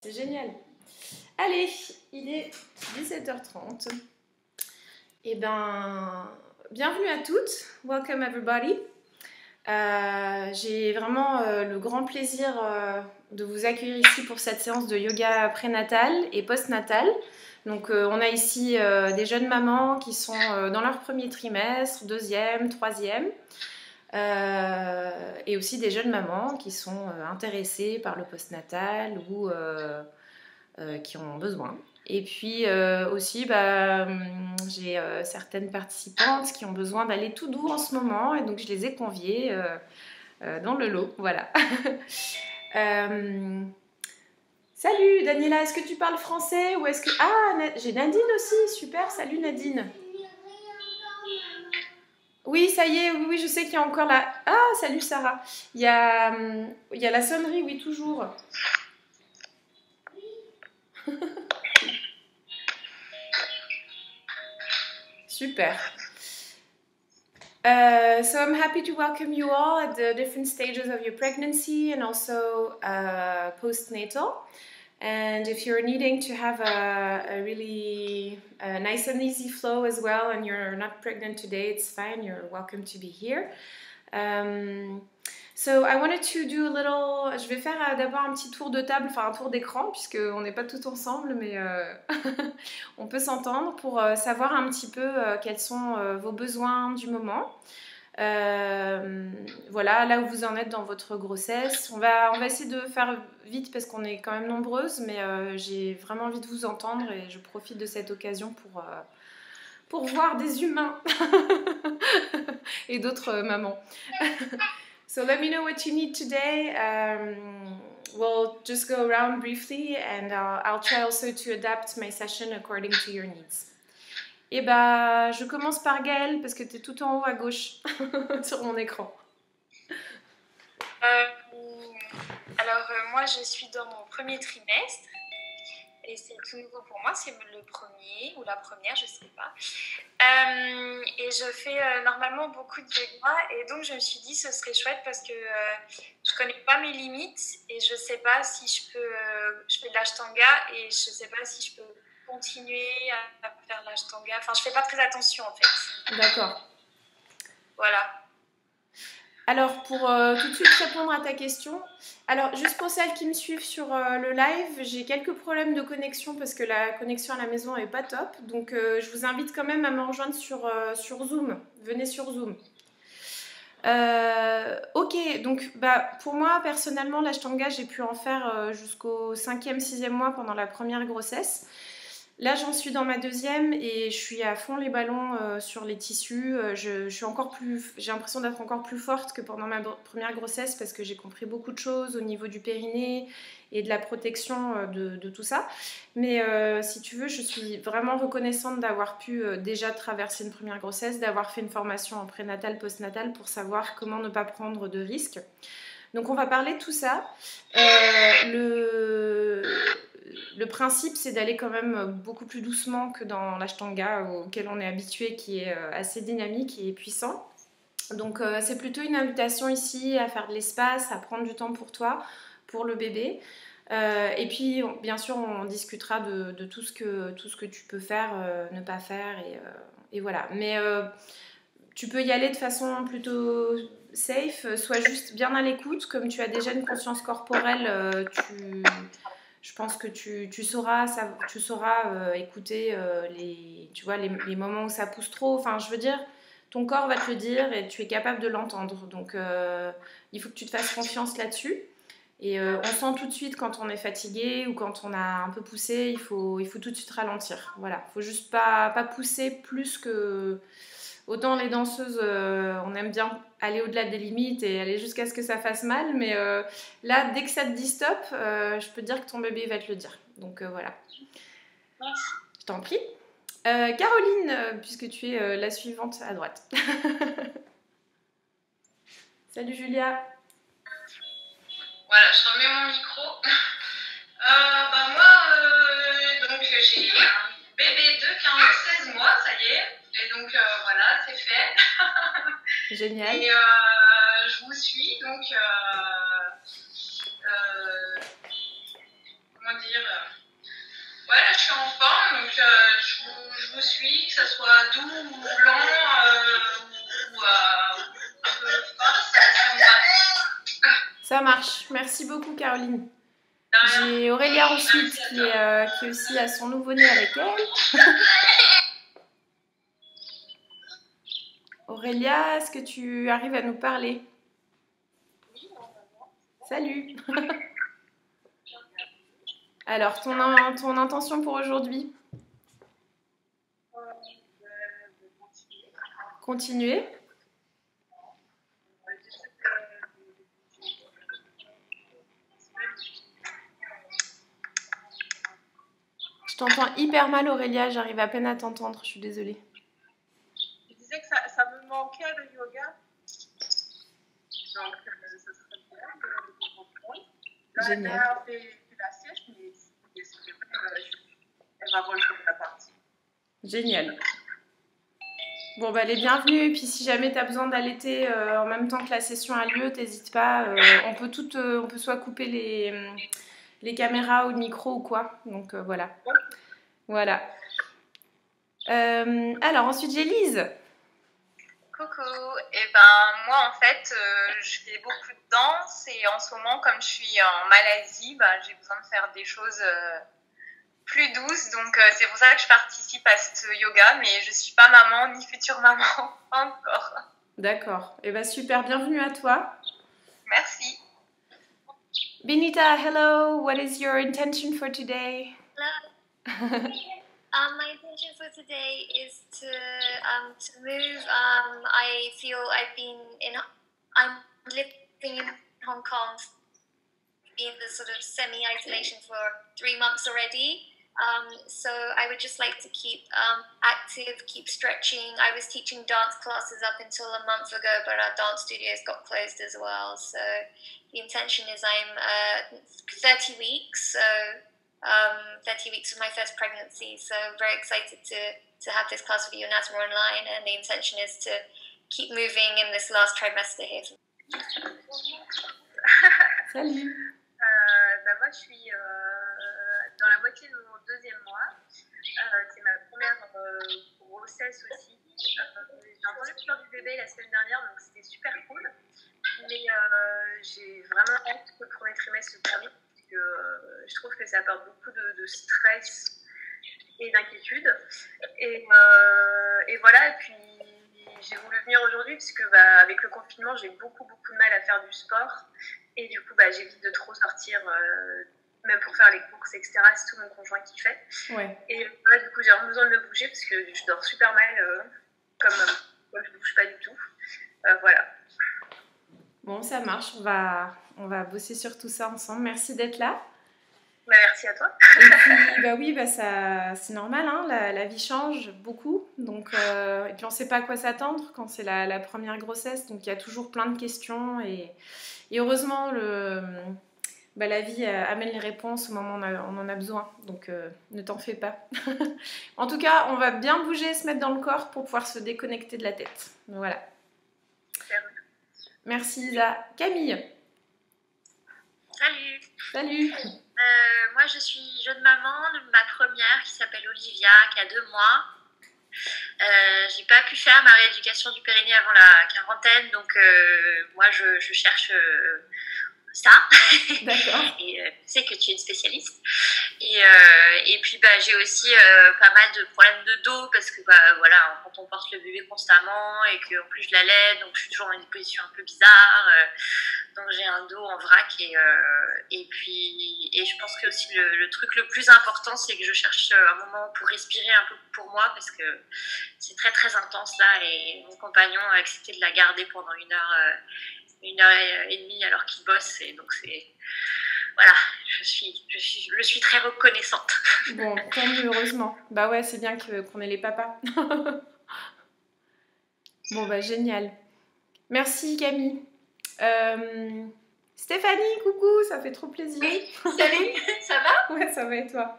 C'est génial. Allez, il est 17h30. Eh ben, bienvenue à toutes. Welcome everybody. J'ai vraiment le grand plaisir de vous accueillir ici pour cette séance de yoga prénatal et postnatal. Donc on a ici des jeunes mamans qui sont dans leur premier trimestre, deuxième, troisième. Et aussi des jeunes mamans qui sont intéressées par le postnatal ou qui en ont besoin. Et puis aussi, j'ai certaines participantes qui ont besoin d'aller tout doux en ce moment, et donc je les ai conviées dans le lot. Voilà. Salut Daniela, est-ce que tu parles français ou est-ce que... Ah, j'ai Nadine aussi, super, salut Nadine. Oui, ça y est, oui, je sais qu'il y a encore la... Ah, salut Sarah. Il y a la sonnerie, oui, toujours. Super. So I'm happy to welcome you all at the different stages of your pregnancy and also postnatal. And if you're needing to have a really nice and easy flow as well and you're not pregnant today, it's fine. You're welcome to be here. So I wanted to do a little... Je vais faire d'abord un petit tour de table, enfin un tour d'écran, puisqu'on n'est pas tous ensemble, mais on peut s'entendre pour savoir un petit peu quels sont vos besoins du moment. Voilà, là où vous en êtes dans votre grossesse. On va essayer de faire vite parce qu'on est quand même nombreuses, mais j'ai vraiment envie de vous entendre et je profite de cette occasion pour voir des humains et d'autres mamans. So let me know what you need today. We'll just go around briefly and I'll try also to adapt my session according to your needs. Et bah, je commence par Gaëlle parce que tu es tout en haut à gauche sur mon écran. Moi, je suis dans mon premier trimestre. Et c'est tout nouveau pour moi, c'est le premier ou la première, je ne sais pas. Et je fais normalement beaucoup de yoga et donc je me suis dit ce serait chouette parce que je ne connais pas mes limites et je ne sais pas si je peux... je fais de l'ashtanga et je ne sais pas si je peux continuer à faire l'ashtanga. Enfin, je ne fais pas très attention en fait. D'accord. Voilà. Alors, pour tout de suite répondre à ta question, alors juste pour celles qui me suivent sur le live, j'ai quelques problèmes de connexion parce que la connexion à la maison n'est pas top. Donc, je vous invite quand même à me rejoindre sur Zoom. Venez sur Zoom. Ok, donc pour moi, personnellement, l'ashtanga, j'ai pu en faire jusqu'au 5e, 6e mois pendant la première grossesse. Là, j'en suis dans ma deuxième et je suis à fond les ballons sur les tissus. J'ai l'impression d'être encore plus forte que pendant ma première grossesse parce que j'ai compris beaucoup de choses au niveau du périnée et de la protection de tout ça. Mais si tu veux, je suis vraiment reconnaissante d'avoir pu déjà traverser une première grossesse, d'avoir fait une formation en prénatal, postnatal pour savoir comment ne pas prendre de risques. Donc on va parler de tout ça. Le principe, c'est d'aller quand même beaucoup plus doucement que dans l'ashtanga auquel on est habitué, qui est assez dynamique et puissant. Donc c'est plutôt une invitation ici à faire de l'espace, à prendre du temps pour toi, pour le bébé. Et puis bien sûr on discutera de tout ce que tu peux faire, ne pas faire et voilà. Mais tu peux y aller de façon plutôt safe, sois juste bien à l'écoute, comme tu as déjà une conscience corporelle, je pense que tu sauras écouter les moments où ça pousse trop. Enfin, je veux dire, ton corps va te le dire et tu es capable de l'entendre. Donc, il faut que tu te fasses confiance là-dessus. Et on sent tout de suite quand on est fatigué ou quand on a un peu poussé, il faut tout de suite ralentir. Voilà, il faut juste pas pousser plus que... Autant les danseuses, on aime bien aller au-delà des limites et aller jusqu'à ce que ça fasse mal, mais là, dès que ça te dit stop, je peux te dire que ton bébé va te le dire. Donc voilà. Merci. Je t'en prie. Caroline, puisque tu es la suivante à droite. Salut Julia. Voilà, je remets mon micro. Donc j'ai un bébé qui a 16 mois, ça y est. Et donc voilà, c'est fait. Génial. Et je vous suis, donc comment dire, Ouais, là, je suis en forme, donc je vous suis, que ça soit doux ou blanc ou un peu fort, ça me va. Ça marche. Merci beaucoup, Caroline. De rien. J'ai Aurélia ensuite Merci à toi. qui aussi a son nouveau-né avec elle. Aurélia, est-ce que tu arrives à nous parler? Salut. Alors, ton intention pour aujourd'hui? Continuer. Je t'entends hyper mal, Aurélia. J'arrive à peine à t'entendre. Je suis désolée. Je disais que ça me manquait le yoga. Donc, ce serait bien de reprendre. Là, Génial. elle fait la sieste, mais elle va rejoindre la partie. Génial. Bon, bah, les bienvenus. Et puis, si jamais tu as besoin d'allaiter en même temps que la session a lieu, t'hésites pas. On peut soit couper les caméras ou le micro ou quoi. Donc, voilà. Voilà. Alors, ensuite, j'ai Lise. Coucou, et ben moi en fait je fais beaucoup de danse et en ce moment comme je suis en Malaisie, j'ai besoin de faire des choses plus douces, donc c'est pour ça que je participe à ce yoga, mais je suis pas maman ni future maman encore. D'accord. Et bah, super. Bienvenue à toi. Merci. Benita, hello. What is your intention for today? Hello. My intention for today is to move. I feel I'm living in Hong Kong, in the sort of semi-isolation for 3 months already. So I would just like to keep active, keep stretching. I was teaching dance classes up until a month ago, but our dance studios got closed as well. So the intention is I'm 30 weeks, so 30 weeks of my first pregnancy, so I'm very excited to have this class with you and Asma online, and the intention is to keep moving in this last trimester here. Salut. Moi, je suis dans la moitié de mon 2e mois. C'est ma première grossesse aussi. J'ai entendu pleurer du bébé la semaine dernière, donc c'était super cool. Mais j'ai vraiment hâte que le premier trimestre se termine. Je trouve que ça apporte beaucoup de stress et d'inquiétude. Et voilà, et puis j'ai voulu venir aujourd'hui parce que avec le confinement, j'ai beaucoup de mal à faire du sport. Et du coup, j'évite de trop sortir, même pour faire les courses, etc. C'est tout mon conjoint qui fait. Ouais. Et là, du coup, j'ai vraiment besoin de me bouger parce que je dors super mal, comme je ne bouge pas du tout. Voilà. Bon, ça marche. On va bosser sur tout ça ensemble. Merci d'être là. Merci à toi. Et puis, c'est normal, hein, la vie change beaucoup. Donc, et puis, on ne sait pas à quoi s'attendre quand c'est la première grossesse. Donc, il y a toujours plein de questions. Et heureusement, la vie amène les réponses au moment où on en a besoin. Donc, ne t'en fais pas. En tout cas, on va bien bouger, se mettre dans le corps pour pouvoir se déconnecter de la tête. Voilà. Merci Isa. Camille. Salut. Salut. Moi, je suis jeune maman de ma première qui s'appelle Olivia, qui a 2 mois. J'ai pas pu faire ma rééducation du périnée avant la quarantaine, donc moi, je cherche ça. D'accord. Et je sais que tu es une spécialiste. Et puis j'ai aussi pas mal de problèmes de dos parce que voilà, quand on porte le bébé constamment et que en plus je l'allais, donc je suis toujours dans une position un peu bizarre. Donc j'ai un dos en vrac et je pense que aussi le truc le plus important, c'est que je cherche un moment pour respirer un peu pour moi parce que c'est très très intense là, et mon compagnon a accepté de la garder pendant 1h30 alors qu'il bosse, et donc c'est voilà, je suis très reconnaissante. Bon, tant mieux, heureusement. Bah ouais, c'est bien qu'on ait les papas. Bon, génial. Merci Camille. Stéphanie, coucou, ça fait trop plaisir. Oui, salut, ça va? Ouais, ça va, et toi?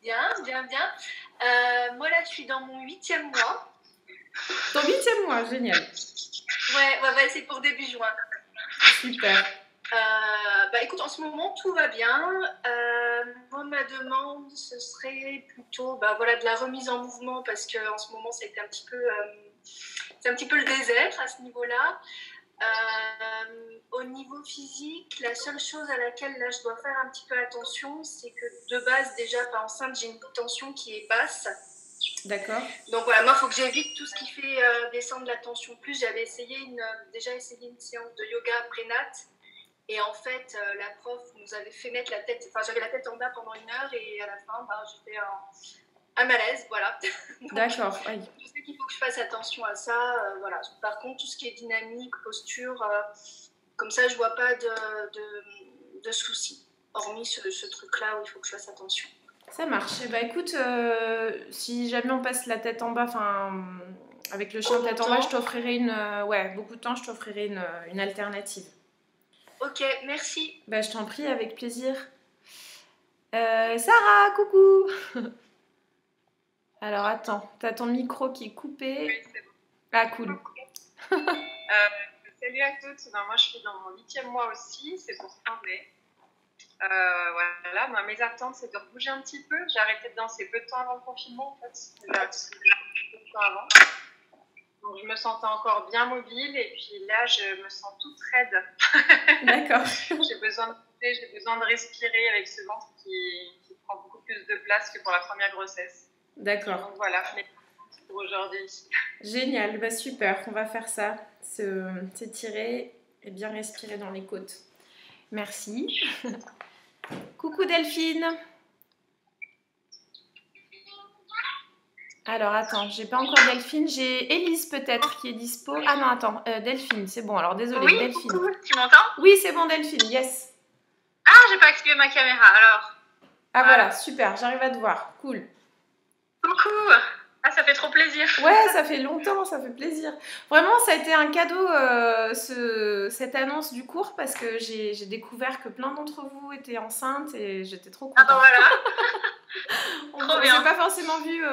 Bien. Moi là, je suis dans mon 8e mois. Ton 8e mois, génial. Ouais, c'est pour début juin. Super. Écoute, en ce moment, tout va bien. Moi, ma demande, ce serait plutôt voilà, de la remise en mouvement parce qu'en ce moment, c'est un petit peu le désert à ce niveau-là. Au niveau physique, la seule chose à laquelle là, je dois faire un petit peu attention, c'est que de base, déjà, pas enceinte, j'ai une tension qui est basse. D'accord. Donc voilà, moi, il faut que j'évite tout ce qui fait descendre la tension plus. J'avais déjà essayé une séance de yoga prénat. Et en fait, la prof nous avait fait mettre la tête, j'avais la tête en bas pendant 1 heure et à la fin, j'ai fait un malaise, voilà. D'accord, oui. Je sais qu'il faut que je fasse attention à ça, voilà. Par contre, tout ce qui est dynamique, posture, comme ça, je vois pas de soucis, hormis ce truc-là où il faut que je fasse attention. Ça marche. Eh ben, écoute, si jamais on passe la tête en bas, avec le chien tête en bas, je t'offrirai beaucoup de temps, je t'offrirai une alternative. Ok, merci. Je t'en prie, avec plaisir. Sarah, coucou. Alors, attends, t'as ton micro qui est coupé. Oui, c'est bon. Ah, cool. Salut à toutes. Moi, je suis dans mon 8e mois aussi. C'est pour fin mai. Voilà. Mes attentes, c'est de bouger un petit peu. J'ai arrêté de danser peu de temps avant le confinement, en fait. Peu de temps avant. Donc, je me sentais encore bien mobile. Et puis là, je me sens toute raide. D'accord. J'ai besoin de bouger, j'ai besoin de respirer avec ce ventre qui prend beaucoup plus de place que pour la première grossesse. D'accord. Donc voilà, pour aujourd'hui. Génial, super, on va faire ça, s'étirer et bien respirer dans les côtes. Merci. Coucou Delphine. Alors attends, j'ai pas encore Delphine, j'ai Élise peut-être qui est dispo. Ah non, attends, Delphine, c'est bon, alors désolée. Oui, Delphine. coucou, tu m'entends? Oui, c'est bon Delphine, yes. Ah, j'ai pas activé ma caméra, alors. Ah voilà, super, j'arrive à te voir, cool. Coucou. Ah, ça fait trop plaisir. Ouais, ça fait longtemps, ça fait plaisir. Vraiment, ça a été un cadeau, cette annonce du cours, parce que j'ai découvert que plein d'entre vous étaient enceintes et j'étais trop contente. Ah bah voilà. On ne s'est pas forcément vu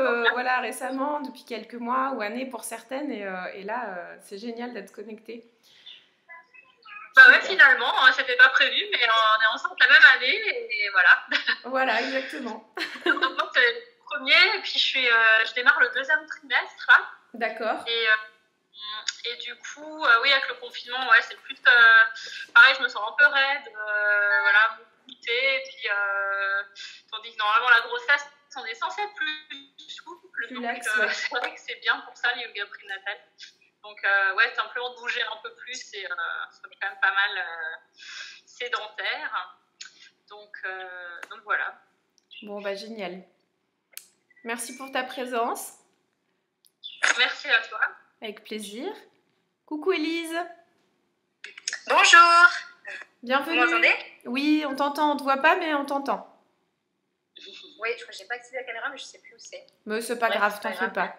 récemment, depuis quelques mois ou années pour certaines, et là, c'est génial d'être connectée. Bah ouais, finalement, c'était pas prévu, mais on est ensemble la même année, et voilà. Voilà, exactement. Donc, c'est le premier, et puis je démarre le 2e trimestre, là. D'accord. Et du coup, oui, avec le confinement, ouais, c'est plus... pareil, je me sens un peu raide, voilà, goûter, et puis... tandis que normalement, la grossesse, on est censé être plus souple, donc c'est vrai que c'est bien pour ça, le yoga prénatal. Donc, ouais, simplement de bouger un peu plus, ça fait quand même pas mal sédentaire. Donc voilà. Bon, bah génial. Merci pour ta présence. Merci à toi. Avec plaisir. Coucou Élise. Bonjour. Bienvenue. Vous m'entendez? Oui, on t'entend, on te voit pas, mais on t'entend. Oui, je crois que j'ai pas activé la caméra, mais je sais plus où c'est. Mais c'est pas grave, t'en fais pas.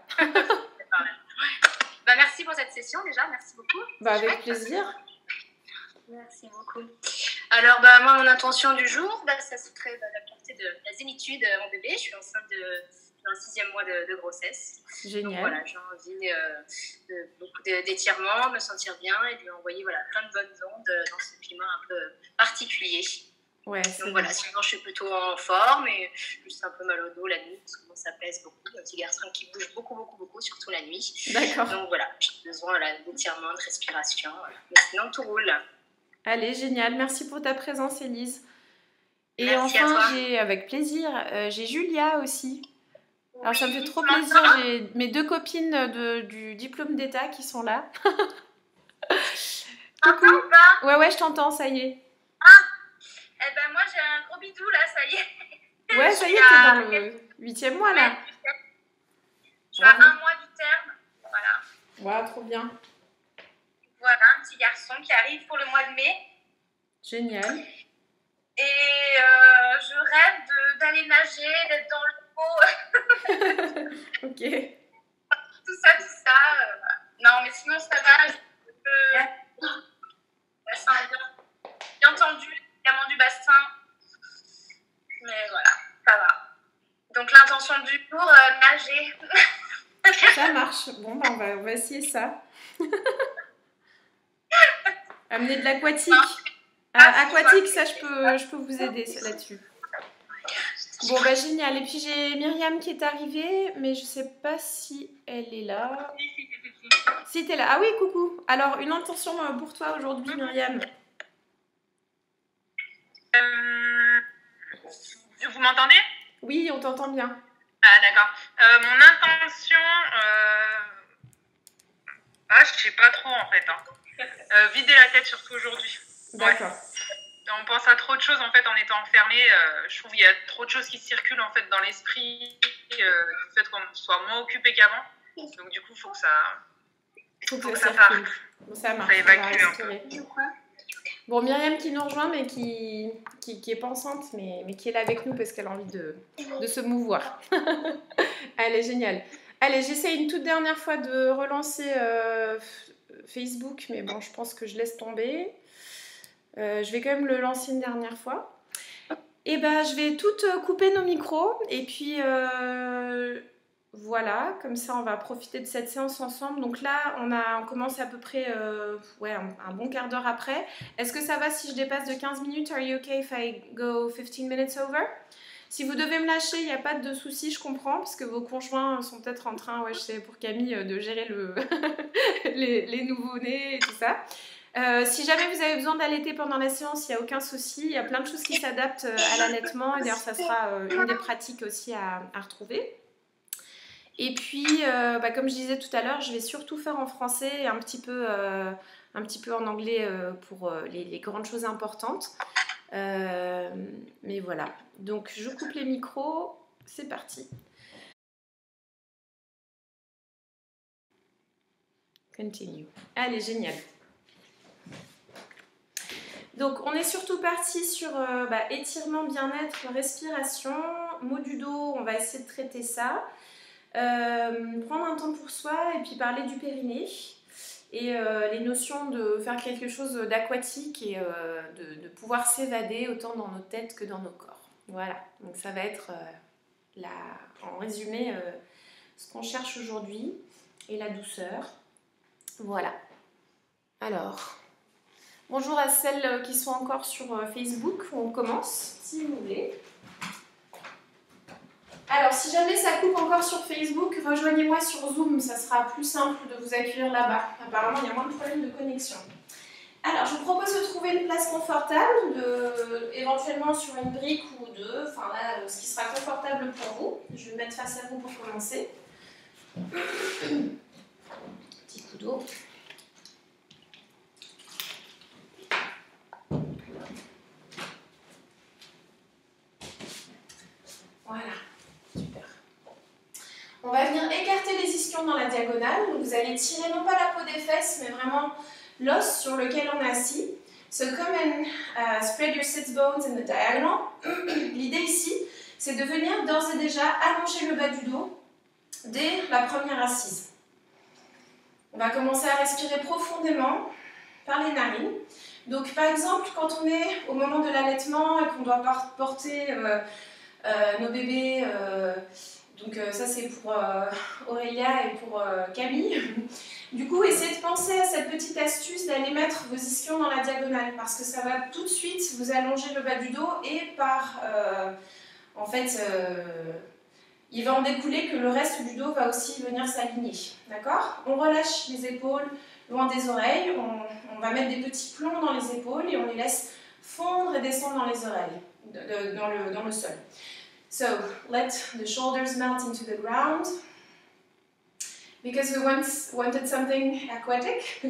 Bah, merci pour cette session déjà, merci beaucoup. Bah, avec plaisir. Merci beaucoup. Alors, moi, mon intention du jour, ça serait d'apporter de la zénitude à mon bébé. Je suis enceinte dans le 6e mois de grossesse. Génial. Donc, voilà, j'ai envie de beaucoup d'étirements, me sentir bien et de lui envoyer plein de bonnes ondes dans ce climat un peu particulier. Ouais, donc voilà, sinon je suis plutôt en forme et juste un peu mal au dos la nuit parce que moi, ça pèse beaucoup. Un petit garçon qui bouge beaucoup, surtout la nuit. D'accord. Donc voilà, j'ai besoin d'étirement, de respiration. Mais sinon, tout roule. Allez, génial. Merci pour ta présence, Élise. Et merci enfin, avec plaisir, j'ai Julia aussi. Alors, ça me fait trop plaisir. J'ai mes 2 copines du diplôme d'État qui sont là. Coucou. Ouais, je t'entends, ça y est. Eh ben moi j'ai un gros bidou là, ça y est. Ouais, ça y est, t'es dans le 8e mois là. Je suis à 1 mois du terme, voilà. Ouais, trop bien. Voilà, un petit garçon qui arrive pour le mois de mai. Génial. Et je rêve d'aller nager, d'être dans l'eau. Ok. Tout ça. Non, mais sinon ça va. Bassin bien tendu, évidemment du bassin. Mais voilà, ça va. Donc l'intention du jour, nager. Ça marche. Bon, on va essayer ça. Amener de l'aquatique. Aquatique, ça je peux vous aider là-dessus. Bon bah génial. Et puis j'ai Myriam qui est arrivée, mais je sais pas si elle est là. Si t'es là. Ah oui, coucou. Alors une intention pour toi aujourd'hui, Myriam. Vous m'entendez? Oui, on t'entend bien. Ah d'accord. Mon intention, je sais pas trop en fait. Vider la tête surtout aujourd'hui. D'accord. Ouais. On pense à trop de choses en fait en étant enfermé. Je trouve qu'il y a trop de choses qui circulent en fait dans l'esprit, du fait qu'on soit moins occupé qu'avant. Donc du coup, faut que ça parte. Bon, ça marche. Ça évacue un peu. Bon, Myriam qui nous rejoint, mais qui est pensante, mais qui est là avec nous parce qu'elle a envie de se mouvoir. Elle est géniale. Allez, j'essaie une toute dernière fois de relancer Facebook, mais bon, je pense que je laisse tomber. Je vais quand même le lancer une dernière fois. Et ben, je vais toutes couper nos micros. Et puis, voilà, comme ça, on va profiter de cette séance ensemble. Donc là, on commence à peu près un bon quart d'heure après. Est-ce que ça va si je dépasse de 15 minutes? Are you okay if I go 15 minutes over? Si vous devez me lâcher, il n'y a pas de souci, je comprends, parce que vos conjoints sont peut-être en train, je sais, pour Camille, de gérer les nouveau-nés et tout ça. Si jamais vous avez besoin d'allaiter pendant la séance, il n'y a aucun souci. Il y a plein de choses qui s'adaptent à l'allaitement. Et d'ailleurs, ça sera une des pratiques aussi à retrouver. Et puis, comme je disais tout à l'heure, je vais surtout faire en français et un petit peu en anglais pour les grandes choses importantes. Mais voilà. Donc, je coupe les micros. C'est parti. Continue. Allez, génial. Donc, on est surtout parti sur étirement, bien-être, respiration, maux du dos, on va essayer de traiter ça. Prendre un temps pour soi et puis parler du périnée. Et les notions de faire quelque chose d'aquatique et de pouvoir s'évader autant dans nos têtes que dans nos corps. Voilà, donc ça va être en résumé ce qu'on cherche aujourd'hui et la douceur. Voilà. Alors... Bonjour à celles qui sont encore sur Facebook. On commence, si vous voulez. Alors, si jamais ça coupe encore sur Facebook, rejoignez-moi sur Zoom. Ça sera plus simple de vous accueillir là-bas. Apparemment, il y a moins de problèmes de connexion. Alors, je vous propose de trouver une place confortable, éventuellement sur une brique ou deux. Enfin, là, ce qui sera confortable pour vous. Je vais me mettre face à vous pour commencer. Petit coup d'eau. Voilà, super. On va venir écarter les ischions dans la diagonale. Donc vous allez tirer non pas la peau des fesses, mais vraiment l'os sur lequel on est assis. So come and spread your sit bones in the diagonal. L'idée ici, c'est de venir d'ores et déjà allonger le bas du dos dès la première assise. On va commencer à respirer profondément par les narines. Donc par exemple, quand on est au moment de l'allaitement et qu'on doit porter... nos bébés, donc ça c'est pour Aurélia et pour Camille. Du coup, essayez de penser à cette petite astuce d'aller mettre vos ischions dans la diagonale parce que ça va tout de suite vous allonger le bas du dos et il va en découler que le reste du dos va aussi venir s'aligner. D'accord? On relâche les épaules loin des oreilles, on va mettre des petits plombs dans les épaules et on les laisse fondre et descendre dans les oreilles, dans le sol. So, let the shoulders melt into the ground. Because we wanted something aquatic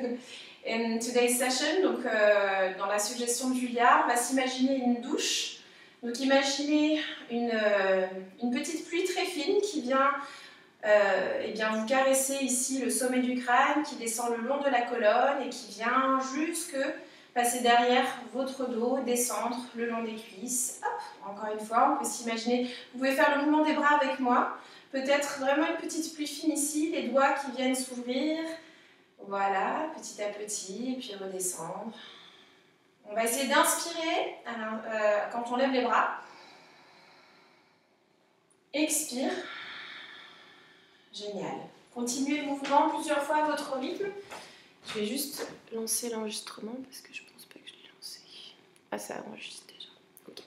in today's session, donc dans la suggestion de Julia, on va s'imaginer une douche. Donc imaginez une petite pluie très fine qui vient vous caresser ici le sommet du crâne, qui descend le long de la colonne et qui vient jusque passer derrière votre dos, descendre le long des cuisses. Hop, encore une fois, on peut s'imaginer, vous pouvez faire le mouvement des bras avec moi. Peut-être vraiment une petite pluie fine ici, les doigts qui viennent s'ouvrir. Voilà, petit à petit, et puis redescendre. On va essayer d'inspirer quand on lève les bras. Expire. Génial. Continuez le mouvement plusieurs fois à votre rythme. Je vais juste lancer l'enregistrement parce que je pense pas que je l'ai lancé. Ah, ça enregistre déjà. Ok.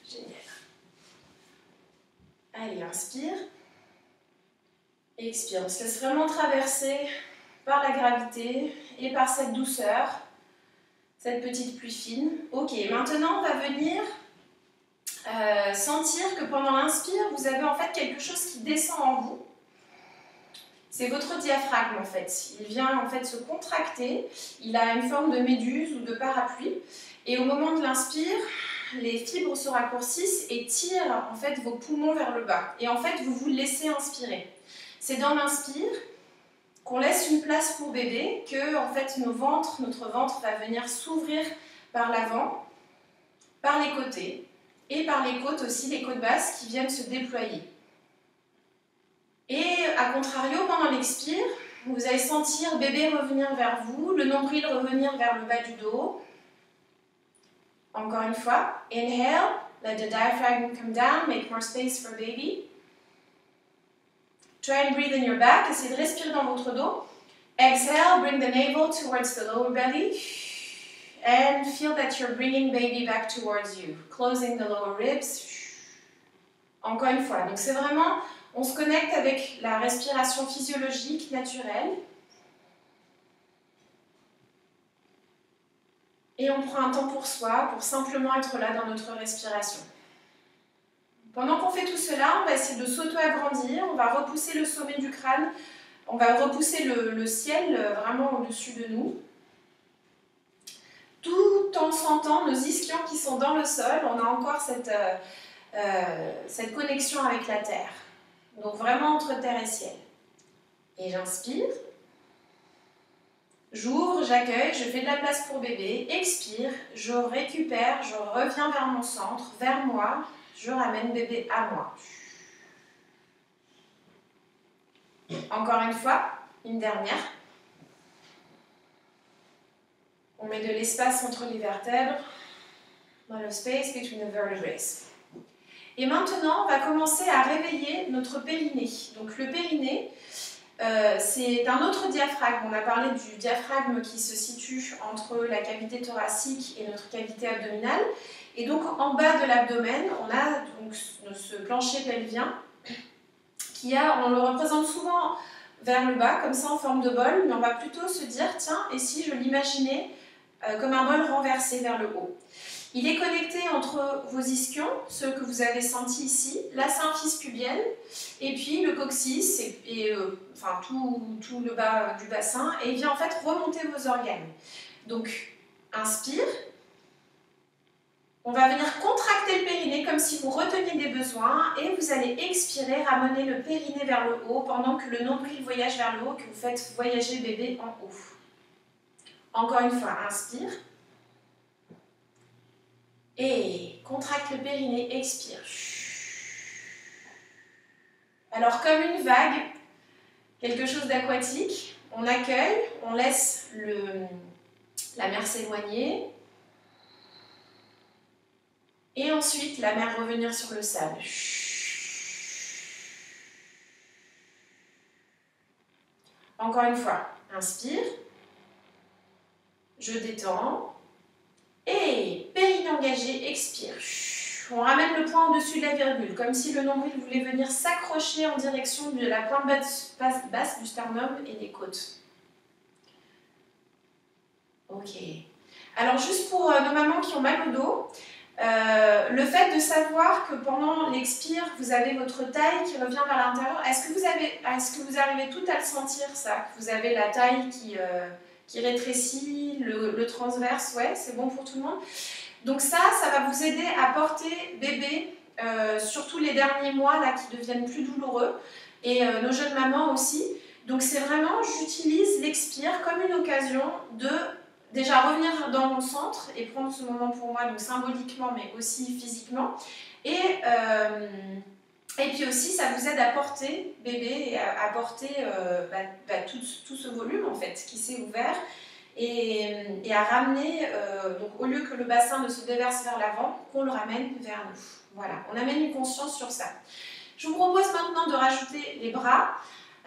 Génial. Allez, inspire. Expire. On se laisse vraiment traverser par la gravité et par cette douceur, cette petite pluie fine. Ok, maintenant on va venir sentir que pendant l'inspire, vous avez en fait quelque chose qui descend en vous. C'est votre diaphragme en fait. Il vient en fait se contracter. Il a une forme de méduse ou de parapluie. Et au moment de l'inspire, les fibres se raccourcissent et tirent en fait vos poumons vers le bas. Et en fait, vous vous laissez inspirer. C'est dans l'inspire qu'on laisse une place pour bébé, que en fait notre ventre va venir s'ouvrir par l'avant, par les côtés et par les côtes aussi, les côtes basses qui viennent se déployer. Et à contrario, pendant l'expire, vous allez sentir bébé revenir vers vous, le nombril revenir vers le bas du dos. Encore une fois, inhale, let the diaphragm come down, make more space for baby. Try and breathe in your back, essayez de respirer dans votre dos. Exhale, bring the navel towards the lower belly. And feel that you're bringing baby back towards you, closing the lower ribs. Encore une fois, donc c'est vraiment, on se connecte avec la respiration physiologique, naturelle. Et on prend un temps pour soi, pour simplement être là dans notre respiration. Pendant qu'on fait tout cela, on va essayer de s'auto-agrandir, on va repousser le sommet du crâne, on va repousser le ciel vraiment au-dessus de nous. Tout en sentant nos ischions qui sont dans le sol, on a encore cette connexion avec la terre. Donc vraiment entre terre et ciel. Et j'inspire. J'ouvre, j'accueille, je fais de la place pour bébé. Expire, je récupère, je reviens vers mon centre, vers moi. Je ramène bébé à moi. Encore une fois, une dernière. On met de l'espace entre les vertèbres. Dans space between the vertebrae. Et maintenant, on va commencer à réveiller notre périnée. Donc le périnée, c'est un autre diaphragme. On a parlé du diaphragme qui se situe entre la cavité thoracique et notre cavité abdominale. Et donc en bas de l'abdomen, on a donc ce plancher pelvien on le représente souvent vers le bas, comme ça en forme de bol, mais on va plutôt se dire, tiens, et si je l'imaginais comme un bol renversé vers le haut. Il est connecté entre vos ischions, ceux que vous avez sentis ici, la symphyse pubienne, et puis le coccyx, enfin tout le bas du bassin, et il vient en fait remonter vos organes. Donc, inspire. On va venir contracter le périnée comme si vous reteniez des besoins et vous allez expirer, ramener le périnée vers le haut pendant que le nombril voyage vers le haut, que vous faites voyager bébé en haut. Encore une fois, inspire. Et contracte le périnée, expire. Alors comme une vague, quelque chose d'aquatique, on accueille, on laisse la mer s'éloigner. Et ensuite, la mer revenir sur le sable. Encore une fois, inspire. Je détends. Et périnée engagé, expire. On ramène le point au-dessus de la virgule, comme si le nombril voulait venir s'accrocher en direction de la pointe basse du sternum et des côtes. Ok. Alors juste pour nos mamans qui ont mal au dos, le fait de savoir que pendant l'expire, vous avez votre taille qui revient vers l'intérieur, est-ce que vous arrivez tout à le sentir ça? Que vous avez la taille qui rétrécit, le transverse, ouais, c'est bon pour tout le monde. Donc ça va vous aider à porter bébé, surtout les derniers mois là, qui deviennent plus douloureux, et nos jeunes mamans aussi. Donc c'est vraiment, j'utilise l'expire comme une occasion de déjà revenir dans mon centre et prendre ce moment pour moi, donc symboliquement mais aussi physiquement. Et puis aussi, ça vous aide à porter bébé et à porter tout ce volume en fait qui s'est ouvert et à ramener, donc au lieu que le bassin ne se déverse vers l'avant, qu'on le ramène vers nous. Voilà, on amène une conscience sur ça. Je vous propose maintenant de rajouter les bras.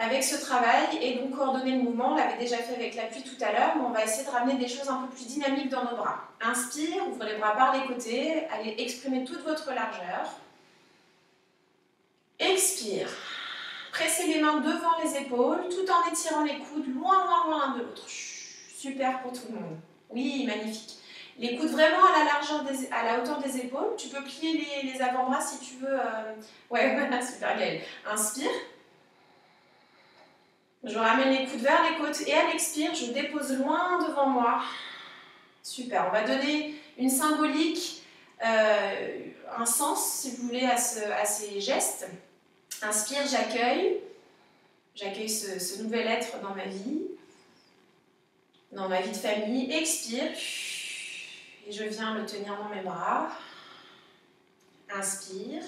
avec ce travail et donc coordonner le mouvement. On l'avait déjà fait avec l'appui tout à l'heure, mais on va essayer de ramener des choses un peu plus dynamiques dans nos bras. Inspire, ouvrez les bras par les côtés, allez exprimer toute votre largeur. Expire. Pressez les mains devant les épaules tout en étirant les coudes loin, loin, loin l'un de l'autre. Super pour tout le monde. Oui, magnifique. Les coudes vraiment à la largeur, à la hauteur des épaules. Tu peux plier les avant-bras si tu veux. Ouais, voilà, super, Gaëlle. Inspire. Je ramène les coudes vers les côtes et à l'expire, je dépose loin devant moi. Super. On va donner une symbolique, un sens, si vous voulez, à ces gestes. Inspire, j'accueille. J'accueille ce nouvel être dans ma vie de famille. Expire. Et je viens le tenir dans mes bras. Inspire.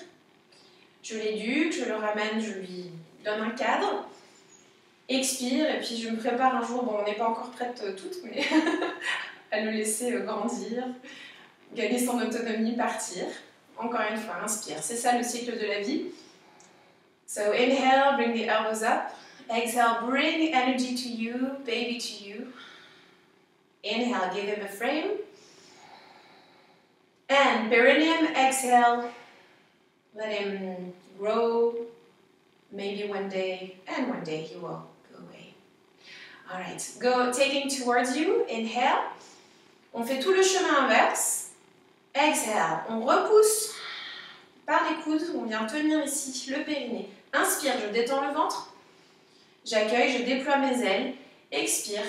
Je l'éduque, je le ramène, je lui donne un cadre. Expire, et puis je me prépare un jour, bon on n'est pas encore prêtes toutes, mais à le laisser grandir, gagner son autonomie, partir. Encore une fois, inspire. C'est ça le cycle de la vie. So inhale, bring the elbows up. Exhale, bring energy to you, baby to you. Inhale, give him a frame. And perineum, exhale, let him grow. Maybe one day he will go away. All right, go taking towards you. Inhale. On fait tout le chemin inverse. Exhale. On repousse par les coudes. On vient tenir ici le périnée. Inspire, je détends le ventre. J'accueille, je déploie mes ailes. Expire.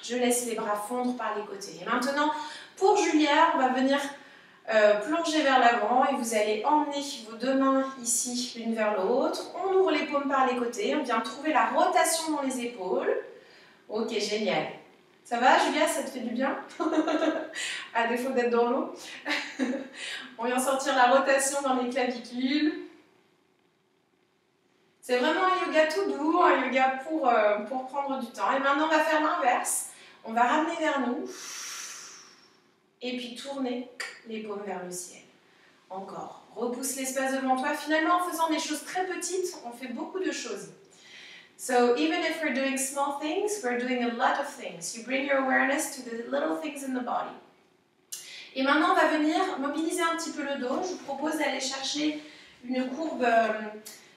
Je laisse les bras fondre par les côtés. Et maintenant, pour Julia, on va venir plonger vers l'avant et vous allez emmener vos deux mains ici, l'une vers l'autre. On ouvre les paumes par les côtés. On vient trouver la rotation dans les épaules. Ok, génial. Ça va, Julia, ça te fait du bien? À défaut d'être dans l'eau. On vient sortir la rotation dans les clavicules. C'est vraiment un yoga tout doux, un yoga pour prendre du temps. Et maintenant, on va faire l'inverse. On va ramener vers nous. Et puis tourner les paumes vers le ciel. Encore. Repousse l'espace devant toi. Finalement, en faisant des choses très petites, on fait beaucoup de choses. So even if we're doing small things, we're doing a lot of things. You bring your awareness to the little things in the body. Et maintenant, on va venir mobiliser un petit peu le dos. Je vous propose d'aller chercher une courbe.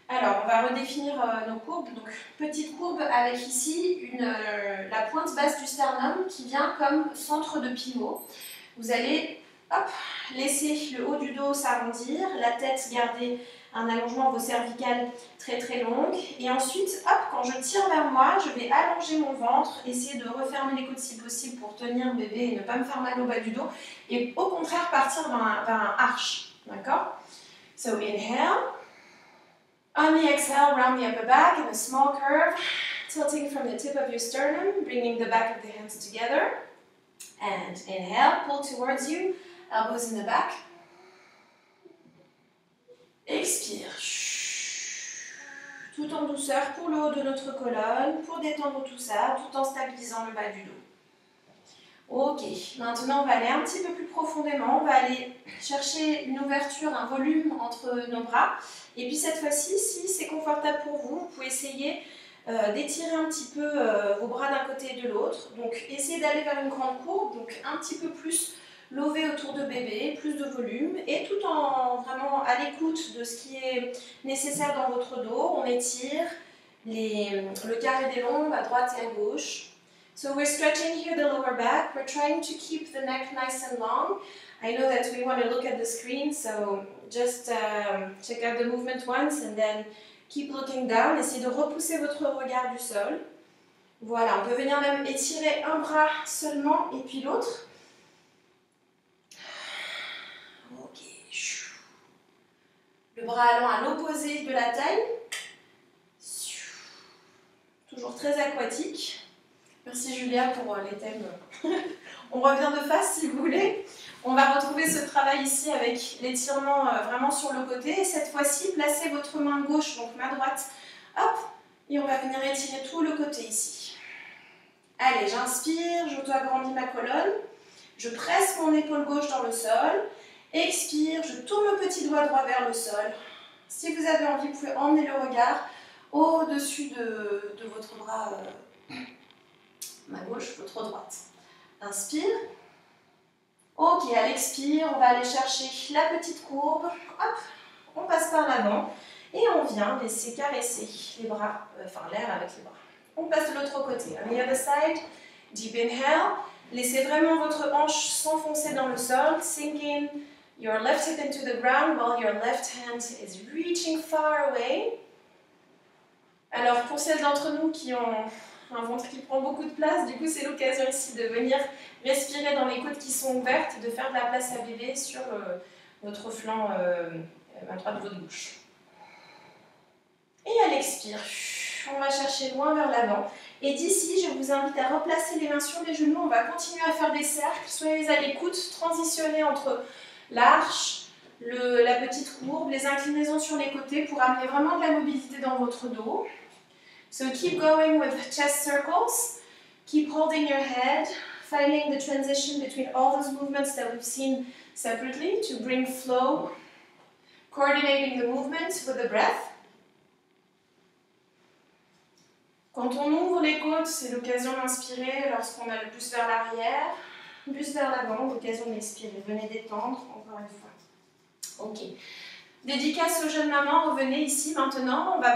Alors, on va redéfinir nos courbes. Donc, petite courbe avec ici la pointe basse du sternum qui vient comme centre de pivot. Vous allez laisser le haut du dos s'arrondir, la tête garder un allongement, vos cervicales très très longues. Et ensuite, quand je tire vers moi, je vais allonger mon ventre, essayer de refermer les côtes si possible pour tenir bébé et ne pas me faire mal au bas du dos. Et au contraire, partir vers un arch. D'accord? So inhale. On the exhale, round the upper back in a small curve, tilting from the tip of your sternum, bringing the back of the hands together. And inhale, pull towards you, elbows in the back. Expire. Tout en douceur pour le haut de notre colonne, pour détendre tout ça, tout en stabilisant le bas du dos. Ok, maintenant on va aller un petit peu plus profondément, on va aller chercher une ouverture, un volume entre nos bras. Et puis cette fois-ci, si c'est confortable pour vous, vous pouvez essayer d'étirer un petit peu vos bras d'un côté et de l'autre. Donc essayez d'aller vers une grande courbe, donc un petit peu plus lové autour de bébé, plus de volume, et tout en vraiment à l'écoute de ce qui est nécessaire dans votre dos. On étire le carré des lombes à droite et à gauche. So we're stretching here the lower back. We're trying to keep the neck nice and long. I know that we want to look at the screen, so just check out the movement once and then keep looking down. Essayez de repousser votre regard du sol. Voilà, on peut venir même étirer un bras seulement et puis l'autre. Ok. Le bras allant à l'opposé de la taille. Toujours très aquatique. Merci Julia pour les thèmes. On revient de face si vous voulez. On va retrouver ce travail ici avec l'étirement vraiment sur le côté. Et cette fois-ci, placez votre main gauche, donc main droite, hop, et on va venir étirer tout le côté ici. Allez, j'inspire, j'auto-agrandis ma colonne. Je presse mon épaule gauche dans le sol. Expire, je tourne le petit doigt droit vers le sol. Si vous avez envie, vous pouvez emmener le regard au-dessus de votre bras, ma gauche, votre droite. Inspire. Ok, à l'expire, on va aller chercher la petite courbe. Hop, on passe par l'avant et on vient laisser caresser les bras, enfin l'air avec les bras. On passe de l'autre côté. On the other side. Deep inhale. Laissez vraiment votre hanche s'enfoncer dans le sol. Sinking your left hip into the ground while your left hand is reaching far away. Alors pour celles d'entre nous qui ont un ventre qui prend beaucoup de place, du coup c'est l'occasion ici de venir respirer dans les côtes qui sont ouvertes et de faire de la place à bébé sur votre flanc à droite de votre bouche. Et à l'expire, on va chercher loin vers l'avant. Et d'ici, je vous invite à replacer les mains sur les genoux. On va continuer à faire des cercles. Soyez à l'écoute, transitionnez entre l'arche, la petite courbe, les inclinaisons sur les côtés pour amener vraiment de la mobilité dans votre dos. So keep going with chest circles. Keep holding your head, finding the transition between all those movements that we've seen separately to bring flow, coordinating the movements with the breath. Quand on ouvre les côtes, c'est l'occasion d'inspirer lorsqu'on a le pouce vers l'arrière, plus vers l'avant, l'occasion d'expirer. Venez détendre, encore une fois. Ok. Dédicace aux jeunes mamans, revenez ici maintenant. On a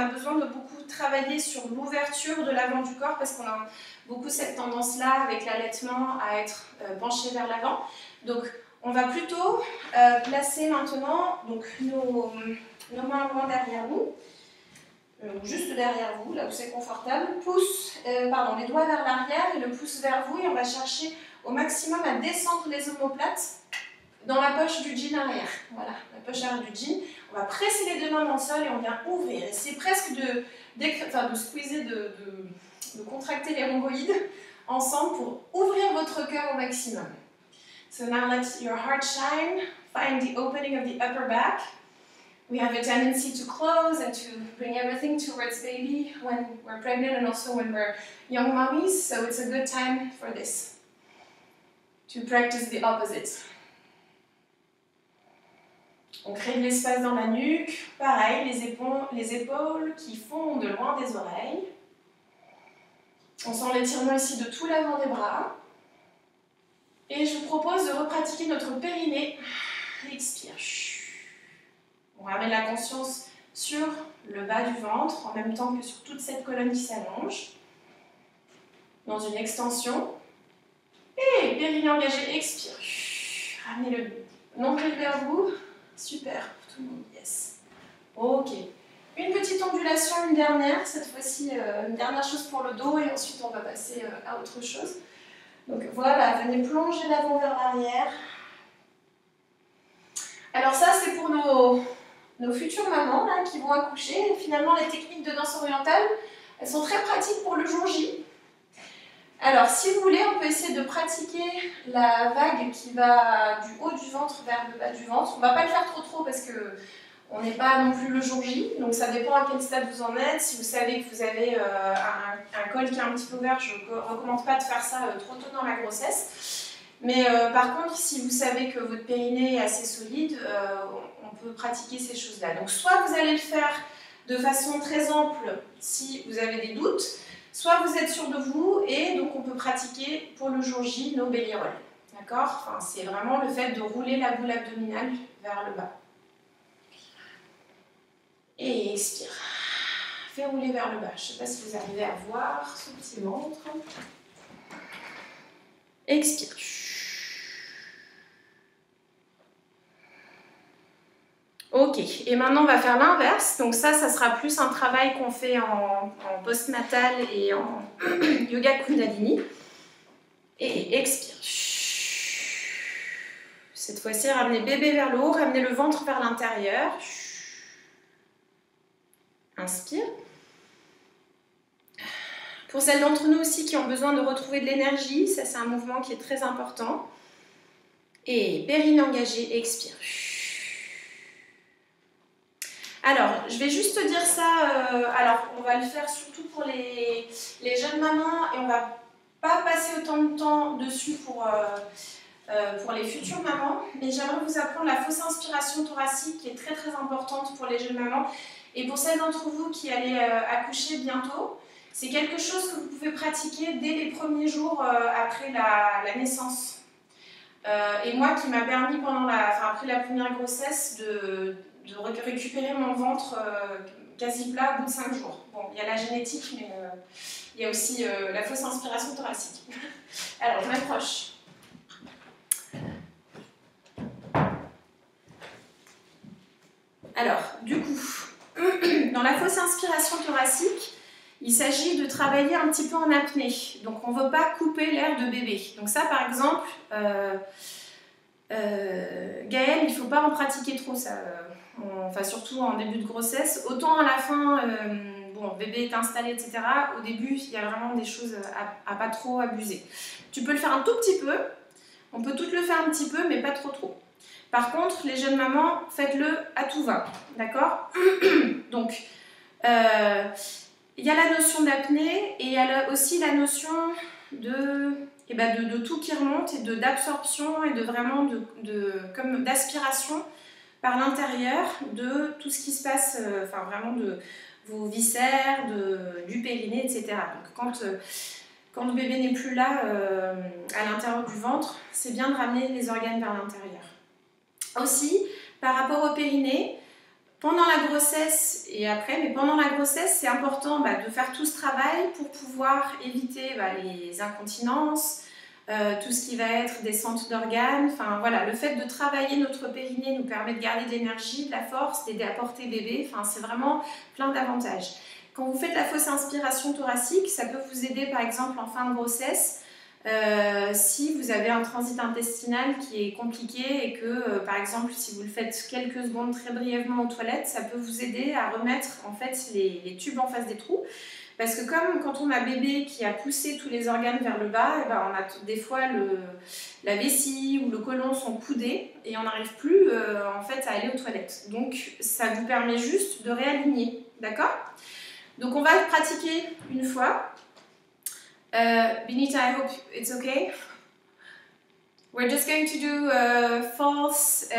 besoin de beaucoup travailler sur l'ouverture de l'avant du corps parce qu'on a beaucoup cette tendance-là avec l'allaitement à être penché vers l'avant. Donc, on va plutôt placer maintenant donc, nos mains loin derrière nous. Juste derrière vous, là où c'est confortable, les doigts vers l'arrière et le pouce vers vous et on va chercher au maximum à descendre les omoplates dans la poche du jean arrière. Voilà, la poche arrière du jean. On va presser les deux mains dans le sol et on vient ouvrir. Et c'est presque de squeezer, de contracter les rhomboïdes ensemble pour ouvrir votre cœur au maximum. So now let your heart shine, find the opening of the upper back. We have a tendency to close and to bring everything towards baby when we're pregnant and also when we're young mommies, so it's a good time for this, to practice the opposite. On crée de l'espace dans la nuque, pareil, les épaules qui fondent loin des oreilles. On sent l'étirement ici de tout l'avant des bras. Et je vous propose de repratiquer notre périnée. Expire. On ramène la conscience sur le bas du ventre, en même temps que sur toute cette colonne qui s'allonge. Dans une extension. Et périnée engagée, expire. Ramenez le nombril vers vous. Super, tout le monde, yes. Ok. Une petite ondulation, une dernière. Cette fois-ci, une dernière chose pour le dos et ensuite on va passer à autre chose. Donc voilà, venez plonger l'avant vers l'arrière. Alors ça, c'est pour nos futures mamans là, qui vont accoucher. Et finalement, les techniques de danse orientale, elles sont très pratiques pour le jour J. Alors, si vous voulez, on peut essayer de pratiquer la vague qui va du haut du ventre vers le bas du ventre. On ne va pas le faire trop parce qu'on n'est pas non plus le jour J. Donc ça dépend à quel stade vous en êtes. Si vous savez que vous avez un col qui est un petit peu ouvert, je ne recommande pas de faire ça trop tôt dans la grossesse. Mais par contre, si vous savez que votre périnée est assez solide, on peut pratiquer ces choses-là. Donc soit vous allez le faire de façon très ample si vous avez des doutes, soit vous êtes sûr de vous et donc on peut pratiquer pour le jour J nos belly rolls. D'accord ? Enfin, c'est vraiment le fait de rouler la boule abdominale vers le bas. Et expire. Fais rouler vers le bas. Je ne sais pas si vous arrivez à voir ce petit ventre. Expire. Ok, et maintenant on va faire l'inverse. Donc ça sera plus un travail qu'on fait en postnatal et en yoga kundalini. Et expire. Cette fois-ci, ramenez bébé vers le haut, ramenez le ventre vers l'intérieur. Inspire. Pour celles d'entre nous aussi qui ont besoin de retrouver de l'énergie, ça c'est un mouvement qui est très important. Et périnée engagée, expire. Alors, je vais juste te dire ça, alors on va le faire surtout pour les jeunes mamans et on va pas passer autant de temps dessus pour les futures mamans, mais j'aimerais vous apprendre la fausse inspiration thoracique qui est très très importante pour les jeunes mamans Et pour celles d'entre vous qui allez accoucher bientôt, c'est quelque chose que vous pouvez pratiquer dès les premiers jours après la naissance. Et moi qui m'a permis après la première grossesse de récupérer mon ventre quasi plat au bout de 5 jours. Bon, il y a la génétique, mais il y a aussi la fausse inspiration thoracique. Alors, je m'approche. Alors, du coup, dans la fausse inspiration thoracique, il s'agit de travailler un petit peu en apnée. Donc, on ne veut pas couper l'air de bébé. Donc ça, par exemple, Gaëlle, il ne faut pas en pratiquer trop, ça. Enfin, surtout en début de grossesse. Autant à la fin, bon, bébé est installé, etc. Au début, il y a vraiment des choses à pas trop abuser. Tu peux le faire un tout petit peu. On peut toutes le faire un petit peu, mais pas trop. Par contre, les jeunes mamans, faites-le à tout va. D'accord? Donc, il y a la notion d'apnée et il y a aussi la notion de tout qui remonte et d'absorption et de vraiment comme d'aspiration par l'intérieur de tout ce qui se passe, enfin vraiment de vos viscères, du périnée, etc. Donc quand le bébé n'est plus là à l'intérieur du ventre, c'est bien de ramener les organes vers l'intérieur. Aussi, par rapport au périnée, pendant la grossesse et après, mais pendant la grossesse, c'est important de faire tout ce travail pour pouvoir éviter les incontinences, tout ce qui va être descente d'organes. Enfin voilà, le fait de travailler notre périnée nous permet de garder de l'énergie, de la force, d'aider à porter bébé. Enfin, c'est vraiment plein d'avantages. Quand vous faites la fausse inspiration thoracique, ça peut vous aider par exemple en fin de grossesse. Si vous avez un transit intestinal qui est compliqué et que, par exemple, si vous le faites quelques secondes très brièvement aux toilettes, ça peut vous aider à remettre en fait les tubes en face des trous. Parce que comme quand on a bébé qui a poussé tous les organes vers le bas, on a des fois la vessie ou le côlon sont coudés et on n'arrive plus en fait à aller aux toilettes. Donc ça vous permet juste de réaligner, d'accord? Donc on va pratiquer une fois. Benita, I hope it's okay. We're just going to do a false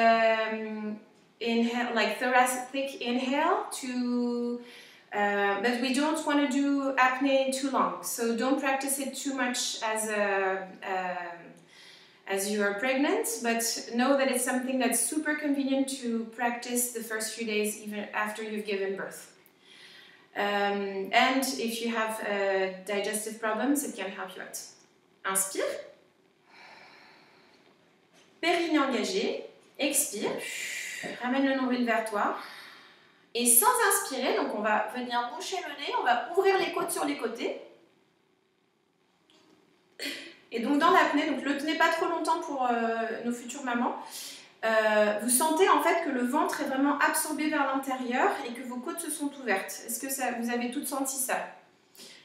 inhale, like thoracic inhale but we don't want to do apnea too long, so don't practice it too much as you are pregnant, but know that it's something that's super convenient to practice the first few days even after you've given birth. And if you have digestive problems, it can help you out. Inspire. Périnée engagé. Expire. Ramène le nombril vers toi. Et sans inspirer, donc on va venir boucher le nez, on va ouvrir les côtes sur les côtés. Et donc dans l'apnée, donc le tenez pas trop longtemps pour nos futures mamans. Vous sentez en fait que le ventre est vraiment absorbé vers l'intérieur et que vos côtes se sont ouvertes. Est-ce que vous avez toutes senti ça?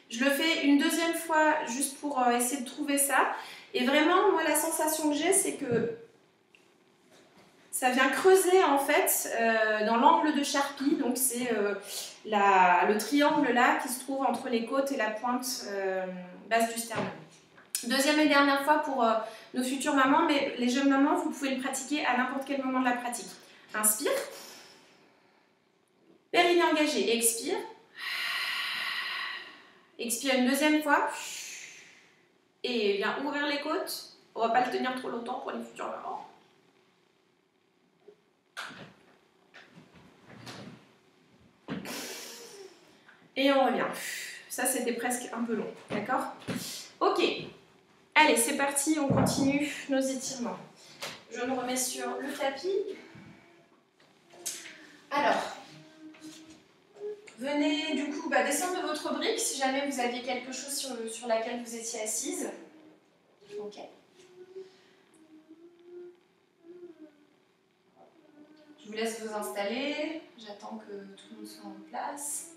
Je le fais une deuxième fois juste pour essayer de trouver ça. Et vraiment, moi la sensation que j'ai, c'est que ça vient creuser en fait dans l'angle de Charpie, donc c'est le triangle là qui se trouve entre les côtes et la pointe basse du sternum. Deuxième et dernière fois pour nos futures mamans, mais les jeunes mamans, vous pouvez le pratiquer à n'importe quel moment de la pratique. Inspire. Périnée engagé, expire. Expire une deuxième fois. Et viens ouvrir les côtes. On ne va pas le tenir trop longtemps pour les futures mamans. Et on revient. Ça, c'était presque un peu long, d'accord? Ok. Allez, c'est parti, on continue nos étirements. Je me remets sur le tapis. Alors, venez du coup descendre de votre brique si jamais vous aviez quelque chose sur laquelle vous étiez assise. Ok. Je vous laisse vous installer. J'attends que tout le monde soit en place.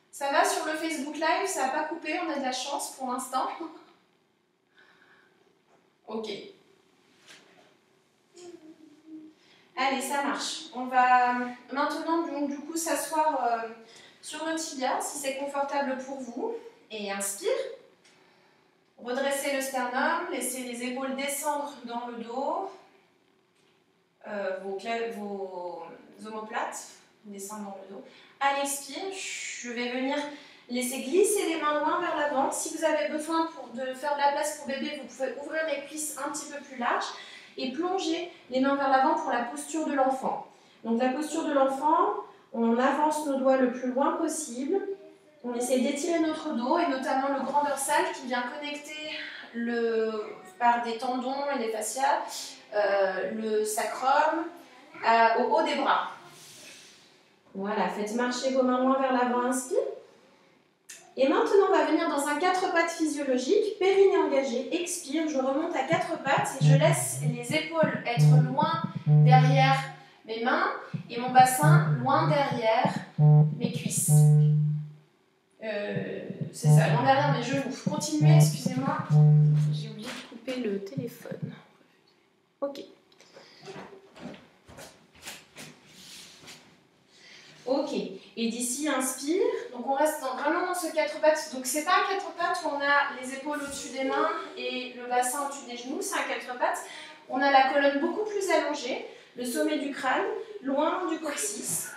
Ça va sur le Facebook Live, ça n'a pas coupé, on a de la chance pour l'instant. Ok. Allez, ça marche. On va maintenant du coup s'asseoir sur nos tibias si c'est confortable pour vous. Et inspire. Redressez le sternum, laissez les épaules descendre dans le dos. Vos omoplates. descendre dans le dos. À l'expire, je vais venir laisser glisser les mains loin vers l'avant. Si vous avez besoin de faire de la place pour bébé, vous pouvez ouvrir les cuisses un petit peu plus larges et plonger les mains vers l'avant pour la posture de l'enfant. Donc la posture de l'enfant, on avance nos doigts le plus loin possible. On essaie d'étirer notre dos et notamment le grand dorsal qui vient connecter par des tendons et des fascias le sacrum au haut des bras. Voilà, faites marcher vos mains loin vers l'avant, inspire. Et maintenant, on va venir dans un 4 pattes physiologique, périnée engagé, expire, je remonte à 4 pattes et je laisse les épaules être loin derrière mes mains et mon bassin loin derrière mes cuisses. C'est ça, loin derrière mes genoux. Continuez, excusez-moi, j'ai oublié de couper le téléphone. Ok. Ok, et d'ici, inspire. Donc on reste vraiment dans ce 4 pattes. Donc c'est pas un 4 pattes où on a les épaules au-dessus des mains et le bassin au-dessus des genoux, c'est un 4 pattes. On a la colonne beaucoup plus allongée, le sommet du crâne, loin du coccyx.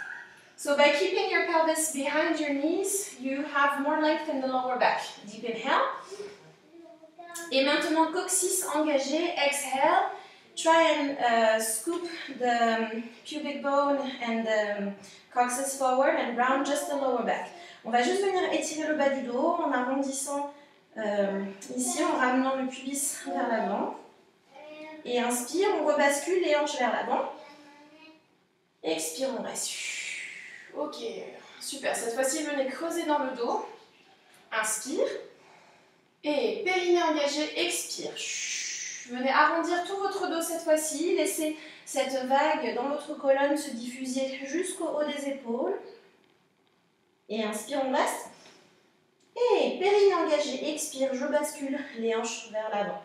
So by keeping your pelvis behind your knees, you have more length in the lower back. Deep inhale. Et maintenant, coccyx engagé, exhale. Try and scoop the pubic bone and the coccyx forward and round just the lower back. On va juste venir étirer le bas du dos en arrondissant ici, en ramenant le pubis vers l'avant. Et inspire, on rebascule les hanches vers l'avant. Expire, on reste. Ok, super. Cette fois-ci, venez creuser dans le dos. Inspire. Et périnée engagé, expire. Venez arrondir tout votre dos cette fois-ci. Laissez cette vague dans votre colonne se diffuser jusqu'au haut des épaules. Et inspire, on reste. Et périnée engagé, expire, je bascule les hanches vers l'avant.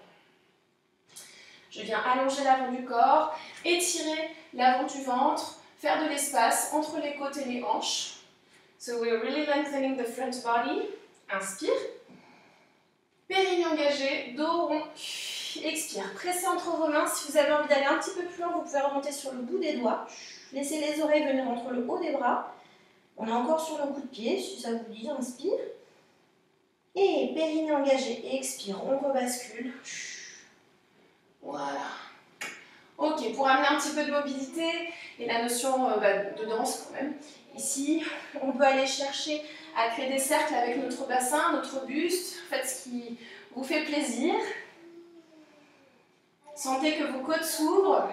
Je viens allonger l'avant du corps, étirer l'avant du ventre, faire de l'espace entre les côtes et les hanches. So we're really lengthening the front body. Inspire. Périnée engagé, dos rond. Expire, pressez entre vos mains. Si vous avez envie d'aller un petit peu plus loin, vous pouvez remonter sur le bout des doigts. Laissez les oreilles venir entre le haut des bras. On est encore sur le coup de pied, si ça vous dit, inspire. Et périnée engagé, expire, on rebascule. Voilà. Ok, pour amener un petit peu de mobilité et la notion de danse quand même. Ici, on peut aller chercher à créer des cercles avec notre bassin, notre buste. Faites ce qui vous fait plaisir. Sentez que vos côtes s'ouvrent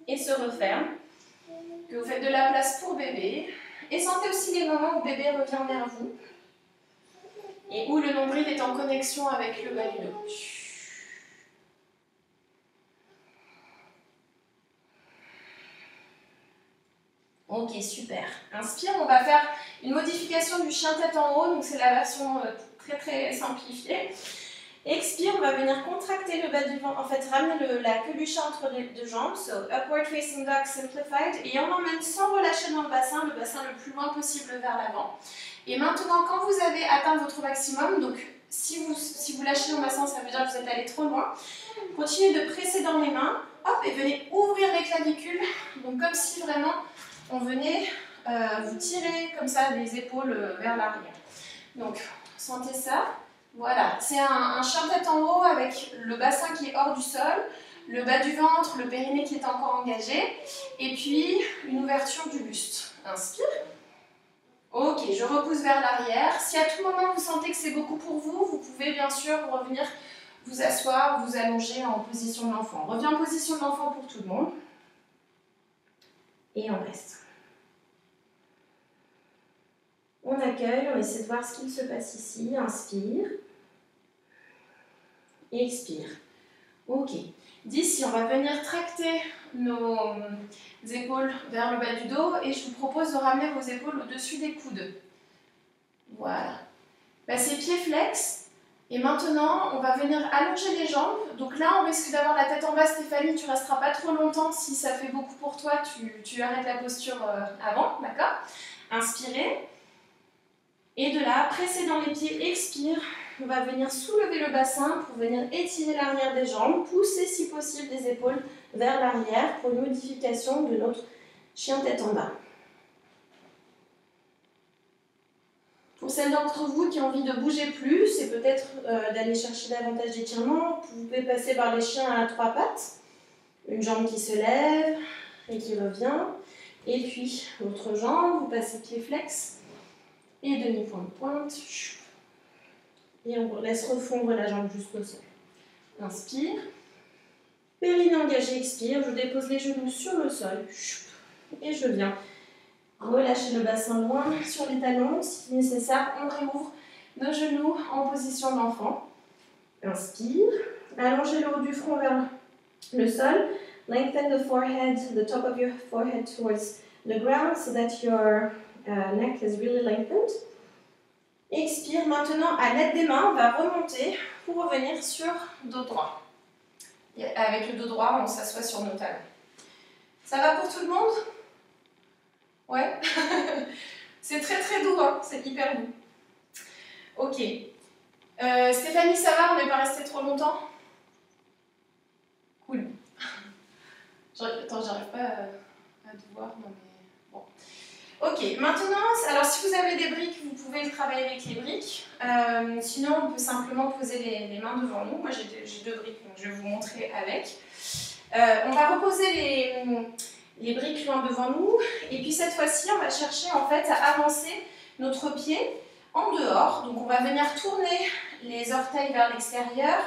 et se referment, que vous faites de la place pour bébé. Et sentez aussi les moments où bébé revient vers vous et où le nombril est en connexion avec le bas du dos. Ok, super. Inspire, on va faire une modification du chien tête en haut, donc c'est la version très très simplifiée. Expire, on va venir contracter le bas du ventre, en fait ramener la queue du chat entre les deux jambes, so upward facing dog simplified, et on emmène sans relâcher dans le bassin le plus loin possible vers l'avant. Et maintenant, quand vous avez atteint votre maximum, donc si vous lâchez dans le bassin, ça veut dire que vous êtes allé trop loin, continuez de presser dans les mains, hop, et venez ouvrir les clavicules, donc comme si vraiment on venait vous tirer comme ça les épaules vers l'arrière. Donc, sentez ça. Voilà, c'est un chien tête en haut avec le bassin qui est hors du sol, le bas du ventre, le périnée qui est encore engagé, et puis une ouverture du buste. Inspire. Ok, je repousse vers l'arrière. Si à tout moment vous sentez que c'est beaucoup pour vous, vous pouvez bien sûr revenir vous asseoir, vous allonger en position de l'enfant. On revient en position de l'enfant pour tout le monde. Et on reste. On accueille, on essaie de voir ce qu'il se passe ici. Inspire. Expire. Ok. D'ici, on va venir tracter nos épaules vers le bas du dos et je vous propose de ramener vos épaules au-dessus des coudes. Voilà. Passez pieds flex. Et maintenant, on va venir allonger les jambes. Donc là, on risque d'avoir la tête en bas. Stéphanie, tu ne resteras pas trop longtemps. Si ça fait beaucoup pour toi, tu arrêtes la posture avant. D'accord? Inspirez. Et de là, pressez dans les pieds, expire. On va venir soulever le bassin pour venir étirer l'arrière des jambes. Pousser si possible les épaules vers l'arrière pour une modification de notre Chien tête en bas. Pour celles d'entre vous qui ont envie de bouger plus et peut-être d'aller chercher davantage d'étirement, vous pouvez passer par les chiens à 3 pattes. Une jambe qui se lève et qui revient. Et puis l'autre jambe, vous passez pied flex et demi-point de pointe. Et on laisse refondre la jambe jusqu'au sol. Inspire. Périnée engagée, expire. Je dépose les genoux sur le sol. Et je viens relâcher le bassin loin sur les talons. Si nécessaire, on réouvre nos genoux en position d'enfant. Inspire. Allongez le haut du front vers le sol. Lengthen the forehead, the top of your forehead towards the ground so that your neck is really lengthened. Expire. Maintenant, à l'aide des mains, on va remonter pour revenir sur dos droit. Et avec le dos droit, on s'assoit sur nos talons. Ça va pour tout le monde? Ouais. C'est très très doux, hein, c'est hyper doux. Ok. Stéphanie, ça va? On n'est pas resté trop longtemps? Cool. Attends, j'arrive pas à te voir. Non, mais bon. Ok, maintenant, alors si vous avez des briques, vous pouvez travailler avec les briques. Sinon, on peut simplement poser les mains devant nous. Moi, j'ai 2 briques, donc je vais vous montrer avec. On va reposer les briques loin devant nous. Et puis cette fois-ci, on va chercher en fait à avancer notre pied en dehors. Donc on va venir tourner les orteils vers l'extérieur.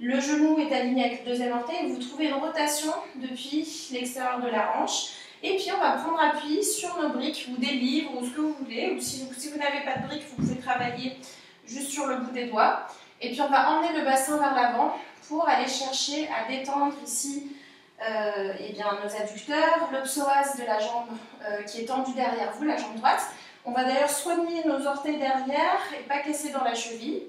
Le genou est aligné avec le deuxième orteil. Vous trouvez une rotation depuis l'extérieur de la hanche. Et puis on va prendre appui sur nos briques ou des livres ou ce que vous voulez. Ou si vous n'avez pas de briques, vous pouvez travailler juste sur le bout des doigts. Et puis on va emmener le bassin vers l'avant pour aller chercher à détendre ici nos adducteurs, le psoas de la jambe qui est tendue derrière vous, la jambe droite. On va d'ailleurs soigner nos orteils derrière et pas casser dans la cheville.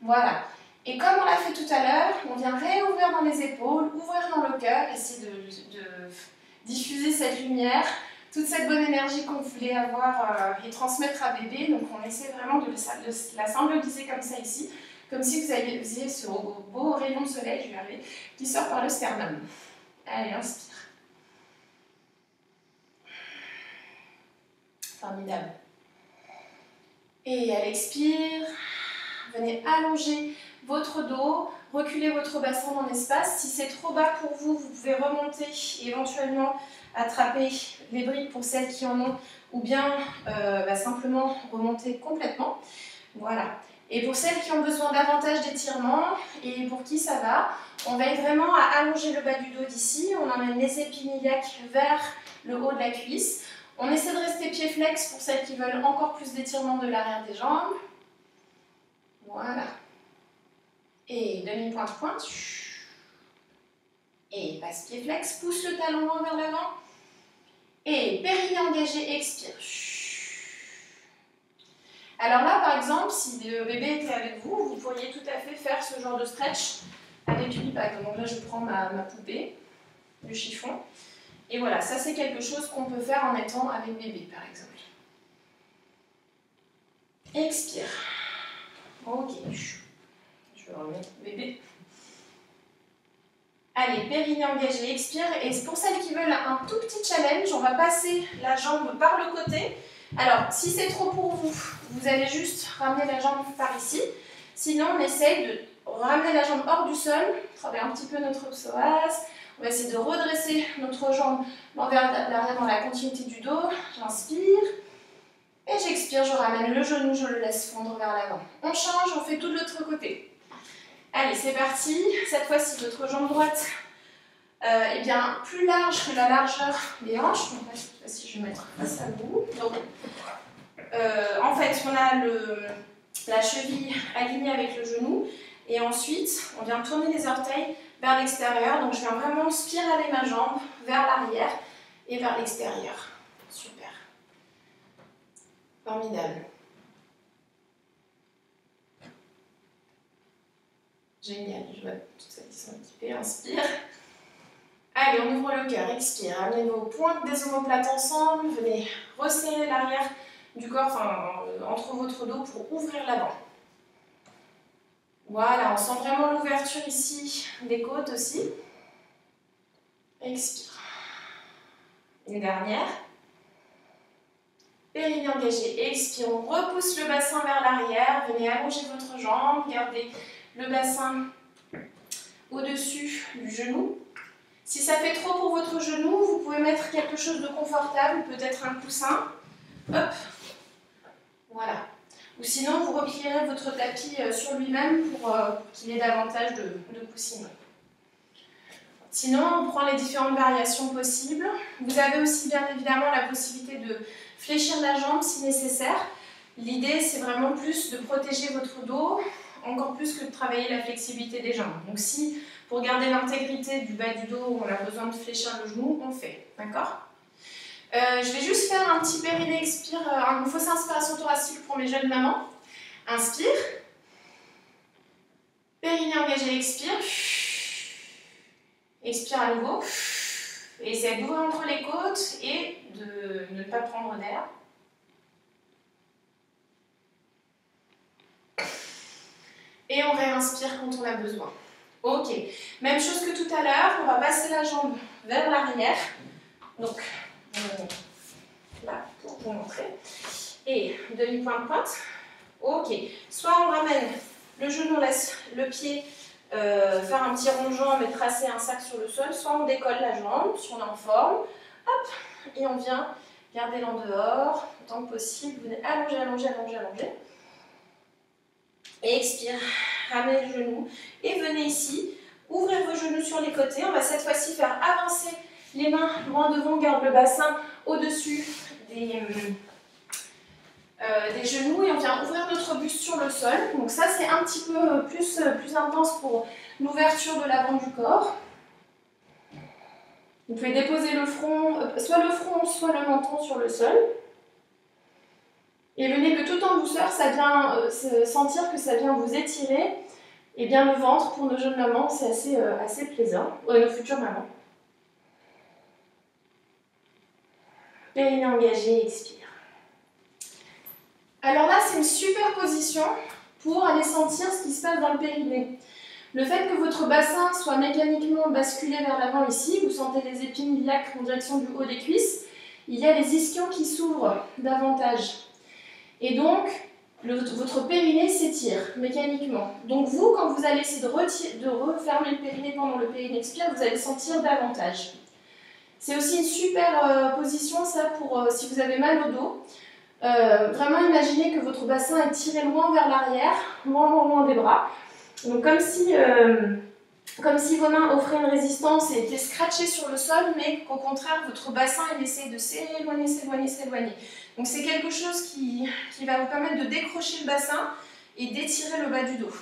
Voilà. Et comme on l'a fait tout à l'heure, on vient réouvrir dans les épaules, ouvrir dans le cœur, essayer de diffuser cette lumière, toute cette bonne énergie qu'on voulait avoir et transmettre à bébé. Donc on essaie vraiment de la symboliser comme ça ici, comme si vous aviez ce beau rayon de soleil, je vais y arriver, qui sort par le sternum. Allez, inspire. Formidable. Et à l'expire, venez allonger votre dos, reculez votre bassin dans l'espace. Si c'est trop bas pour vous, vous pouvez remonter et éventuellement attraper les briques pour celles qui en ont, ou bien simplement remonter complètement. Voilà. Et pour celles qui ont besoin davantage d'étirement et pour qui ça va, on veille vraiment à allonger le bas du dos d'ici. On emmène les épines iliaques vers le haut de la cuisse. On essaie de rester pied flex pour celles qui veulent encore plus d'étirement de l'arrière des jambes. Voilà. Et demi-pointe pointe. Et passe pied flex, pousse le talon loin vers l'avant. Et périnée engagé, expire. Alors là, par exemple, si le bébé était avec vous, vous pourriez tout à fait faire ce genre de stretch avec une iPad. Donc là, je prends ma poupée, le chiffon. Et voilà, ça c'est quelque chose qu'on peut faire en étant avec bébé, par exemple. Expire. Ok. Je vais remettre bébé. Allez, périnée engagée, expire. Et pour celles qui veulent un tout petit challenge, on va passer la jambe par le côté. Alors, si c'est trop pour vous, vous allez juste ramener la jambe par ici. Sinon, on essaye de ramener la jambe hors du sol, travailler un petit peu notre psoas. On va essayer de redresser notre jambe l'envers l'arrière dans la continuité du dos. J'inspire. Et j'expire, je ramène le genou, je le laisse fondre vers l'avant. On change, on fait tout de l'autre côté. Allez, c'est parti. Cette fois-ci, votre jambe droite est bien plus large que la largeur des hanches. Donc là, cette fois-ci, je vais mettre face à vous. Donc, en fait, on a la cheville alignée avec le genou. Et ensuite, on vient tourner les orteils vers l'extérieur. Donc, je viens vraiment spiraler ma jambe vers l'arrière et vers l'extérieur. Super. Formidable. Génial, je vois toutes celles qui sont équipées. Inspire. Allez, on ouvre le cœur. Expire. Amenez vos pointes des omoplates ensemble. Venez resserrer l'arrière du corps, entre votre dos pour ouvrir l'avant. Voilà, on sent vraiment l'ouverture ici des côtes aussi. Expire. Une dernière. Périnée engagé, expire, on repousse le bassin vers l'arrière, venez allonger votre jambe, gardez le bassin au-dessus du genou. Si ça fait trop pour votre genou, vous pouvez mettre quelque chose de confortable, peut-être un coussin. Hop, voilà. Ou sinon, vous replierez votre tapis sur lui-même pour qu'il ait davantage de coussinet. Sinon, on prend les différentes variations possibles. Vous avez aussi bien évidemment la possibilité de fléchir la jambe si nécessaire. L'idée, c'est vraiment plus de protéger votre dos, encore plus que de travailler la flexibilité des jambes. Donc si, pour garder l'intégrité du bas du dos, on a besoin de fléchir le genou, on fait. D'accord ? Je vais juste faire un petit périnée expire, une fausse inspiration thoracique pour mes jeunes mamans. Inspire. Périnée engagé, expire. Expire à nouveau. Et essayez d'ouvrir entre les côtes et de ne pas prendre d'air. Et on réinspire quand on a besoin. Ok. Même chose que tout à l'heure, on va passer la jambe vers l'arrière. Donc, là, pour vous montrer. Et demi-pointe pointe. Ok. Soit on ramène le genou, on laisse le pied faire un petit rond-jambe et tracer un cercle sur le sol, soit on décolle la jambe, si on est en forme, hop, et on vient garder l'en dehors, autant que possible, vous venez allonger, allonger, allonger, allonger, et expire, ramenez le genou, et venez ici, ouvrir vos genoux sur les côtés, on va cette fois-ci faire avancer les mains loin devant, on garde le bassin au-dessus des genoux et on vient ouvrir notre buste sur le sol. Donc ça c'est un petit peu plus intense pour l'ouverture de l'avant du corps. Vous pouvez déposer le front, soit le front, soit le menton sur le sol. Et venez que tout en douceur, ça vient sentir que ça vient vous étirer. Et bien le ventre pour nos jeunes mamans, c'est assez plaisant. Nos futures mamans. Périnée engagé, expire. Alors là, c'est une super position pour aller sentir ce qui se passe dans le périnée. Le fait que votre bassin soit mécaniquement basculé vers l'avant ici, vous sentez les épines iliaques en direction du haut des cuisses, il y a les ischions qui s'ouvrent davantage. Et donc, votre périnée s'étire mécaniquement. Donc vous, quand vous allez essayer de refermer le périnée pendant le périnée expire, vous allez sentir davantage. C'est aussi une super position, ça, pour si vous avez mal au dos. Vraiment imaginez que votre bassin est tiré loin vers l'arrière, loin des bras. Donc comme si vos mains offraient une résistance et étaient scratchées sur le sol, mais qu'au contraire votre bassin il essaie de s'éloigner, s'éloigner, s'éloigner. Donc c'est quelque chose qui va vous permettre de décrocher le bassin et d'étirer le bas du dos.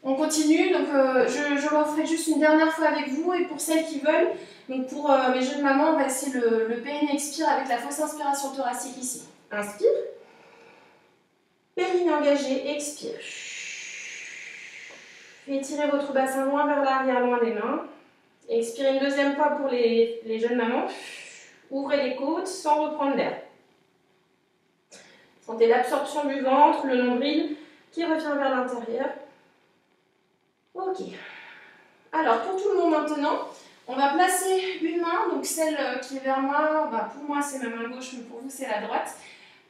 On continue, donc je le referai juste une dernière fois avec vous et pour celles qui veulent, donc pour mes jeunes mamans, on va essayer le périnée expire avec la fausse inspiration thoracique ici. Inspire. Périnée engagé, expire. Étirez votre bassin loin vers l'arrière, loin des mains. Expirez une deuxième fois pour les jeunes mamans. Ouvrez les côtes sans reprendre d'air. Sentez l'absorption du ventre, le nombril qui revient vers l'intérieur. Ok. Alors, pour tout le monde maintenant, on va placer une main, donc celle qui est vers moi, pour moi c'est ma main gauche, mais pour vous c'est la droite.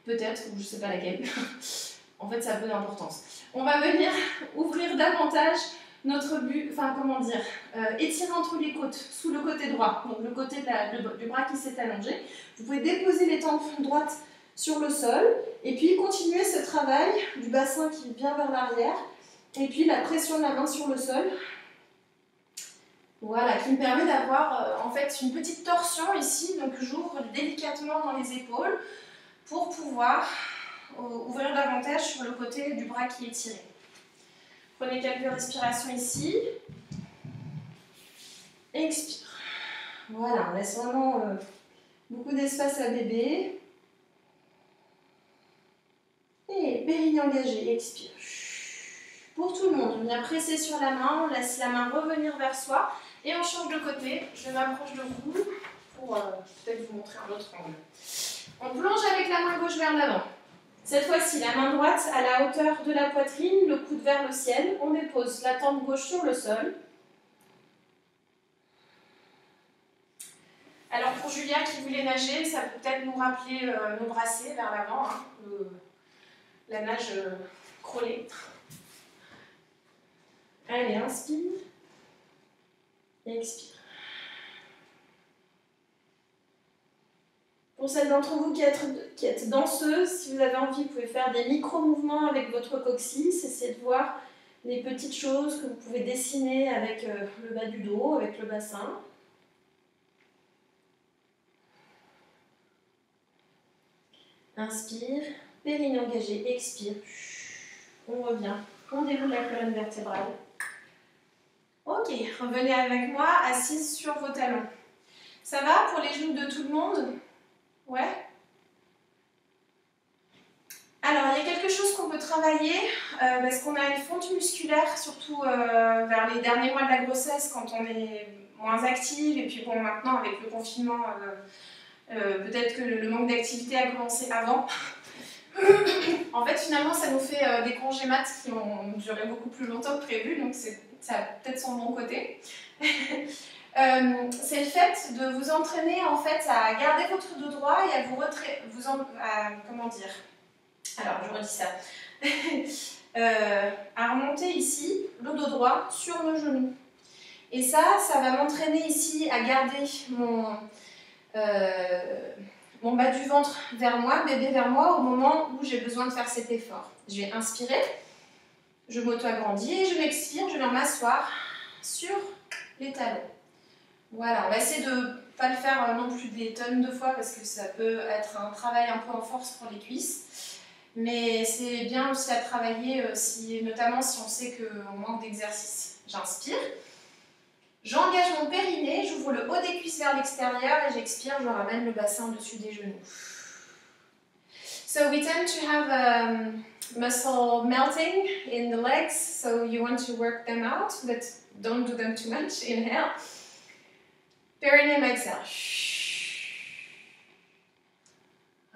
Peut-être, ou je ne sais pas laquelle. En fait, ça a peu d'importance. On va venir ouvrir davantage notre étirer entre les côtes, sous le côté droit, donc le côté du bras qui s'est allongé. Vous pouvez déposer les tempes droites sur le sol, et puis continuer ce travail du bassin qui vient vers l'arrière, et puis la pression de la main sur le sol. Voilà, qui me permet d'avoir en fait une petite torsion ici, donc j'ouvre délicatement dans les épaules pour pouvoir ouvrir davantage sur le côté du bras qui est tiré. Prenez quelques respirations ici. Expire. Voilà, on laisse vraiment beaucoup d'espace à bébé. Et périnée engagé, expire. Pour tout le monde, on vient presser sur la main, on laisse la main revenir vers soi et on change de côté. Je m'approche de vous pour peut-être vous montrer un autre angle. On plonge avec la main gauche vers l'avant. Cette fois-ci, la main droite à la hauteur de la poitrine, le coude vers le ciel. On dépose la tempe gauche sur le sol. Alors pour Julia qui voulait nager, ça peut peut-être nous rappeler nos brassées vers l'avant, hein, la nage crawlée. Allez, inspire et expire. Pour celles d'entre vous qui êtes danseuses, si vous avez envie, vous pouvez faire des micro-mouvements avec votre coccyx. Essayez de voir les petites choses que vous pouvez dessiner avec le bas du dos, avec le bassin. Inspire, périnée engagée, expire. On revient, on déroule la colonne vertébrale. Ok, revenez avec moi, assise sur vos talons. Ça va pour les genoux de tout le monde? Ouais. Alors, il y a quelque chose qu'on peut travailler parce qu'on a une fonte musculaire, surtout vers les derniers mois de la grossesse, quand on est moins active. Et puis bon, maintenant, avec le confinement, peut-être que le manque d'activité a commencé avant. En fait, finalement, ça nous fait des congés mat qui ont duré beaucoup plus longtemps que prévu, donc ça a peut-être son bon côté. C'est le fait de vous entraîner en fait à garder votre dos droit et à comment dire, alors je redis ça, à remonter ici le dos droit sur nos genoux. Et ça va m'entraîner ici à garder mon bas du ventre vers moi, bébé vers moi, au moment où j'ai besoin de faire cet effort. Je vais inspirer, je m'auto-agrandis et je m'expire, je viens m'asseoir sur les talons. Voilà, on va essayer de ne pas le faire non plus des tonnes de fois parce que ça peut être un travail un peu en force pour les cuisses. Mais c'est bien aussi à travailler, notamment si on sait qu'on manque d'exercice. J'inspire, j'engage mon périnée, j'ouvre le haut des cuisses vers l'extérieur et j'expire, je ramène le bassin au-dessus des genoux. So we tend to have muscle melting in the legs, so you want to work them out, but don't do them too much. Inhale. Perineum, exhale.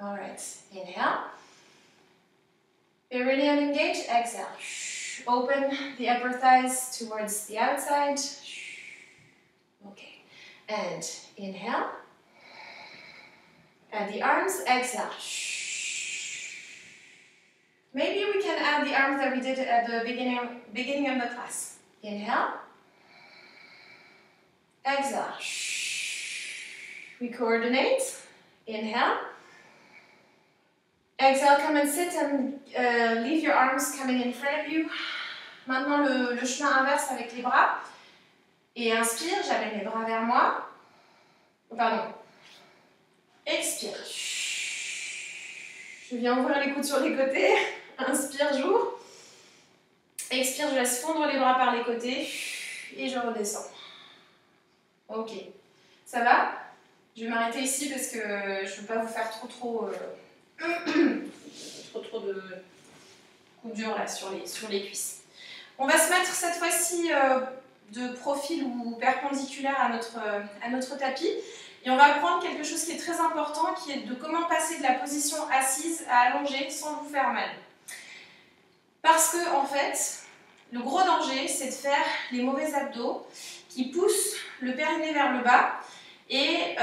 All right, inhale. Perineum engage, exhale. Open the upper thighs towards the outside. Okay, and inhale. Add the arms, exhale. Maybe we can add the arms that we did at the beginning of the class. Inhale. Exhale. We coordinate. Inhale. Exhale, come and sit and leave your arms coming in front of you. Maintenant, le chemin inverse avec les bras. Et inspire, j'amène les bras vers moi. Pardon. Expire. Je viens ouvrir les coudes sur les côtés. Inspire, j'ouvre. Expire, je laisse fondre les bras par les côtés. Et je redescends. Ok. Ça va? Je vais m'arrêter ici parce que je ne veux pas vous faire trop de coups durs là sur les cuisses. On va se mettre cette fois-ci de profil ou perpendiculaire à notre tapis. Et on va apprendre quelque chose qui est très important, qui est de comment passer de la position assise à allongée sans vous faire mal. Parce que, en fait, le gros danger, c'est de faire les mauvais abdos qui poussent le périnée vers le bas. Et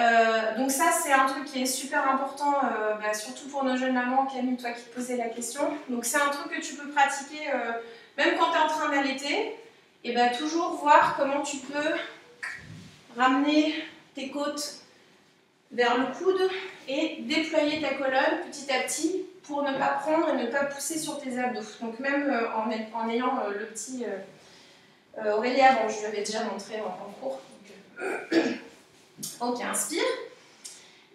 donc ça, c'est un truc qui est super important, surtout pour nos jeunes mamans. Camille, toi qui te posais la question. Donc c'est un truc que tu peux pratiquer même quand tu es en train d'allaiter. Et toujours voir comment tu peux ramener tes côtes vers le coude et déployer ta colonne petit à petit pour ne pas prendre et ne pas pousser sur tes abdos. Donc même en ayant le petit Aurélia, bon, je lui avais déjà montré en cours. Ok, inspire.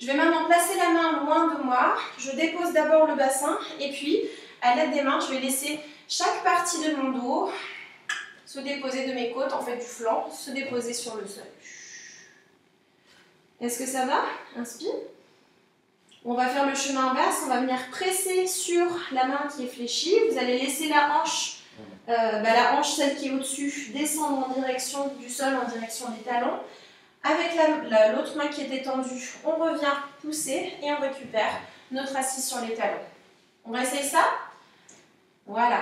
Je vais maintenant placer la main loin de moi. Je dépose d'abord le bassin et puis à l'aide des mains, je vais laisser chaque partie de mon dos se déposer de mes côtes, en fait du flanc, se déposer sur le sol. Est-ce que ça va? Inspire. On va faire le chemin inverse, on va venir presser sur la main qui est fléchie. Vous allez laisser la hanche, celle qui est au-dessus, descendre en direction du sol, en direction des talons. Avec l'autre main qui est détendue, on revient pousser et on récupère notre assise sur les talons. On va essayer ça? Voilà.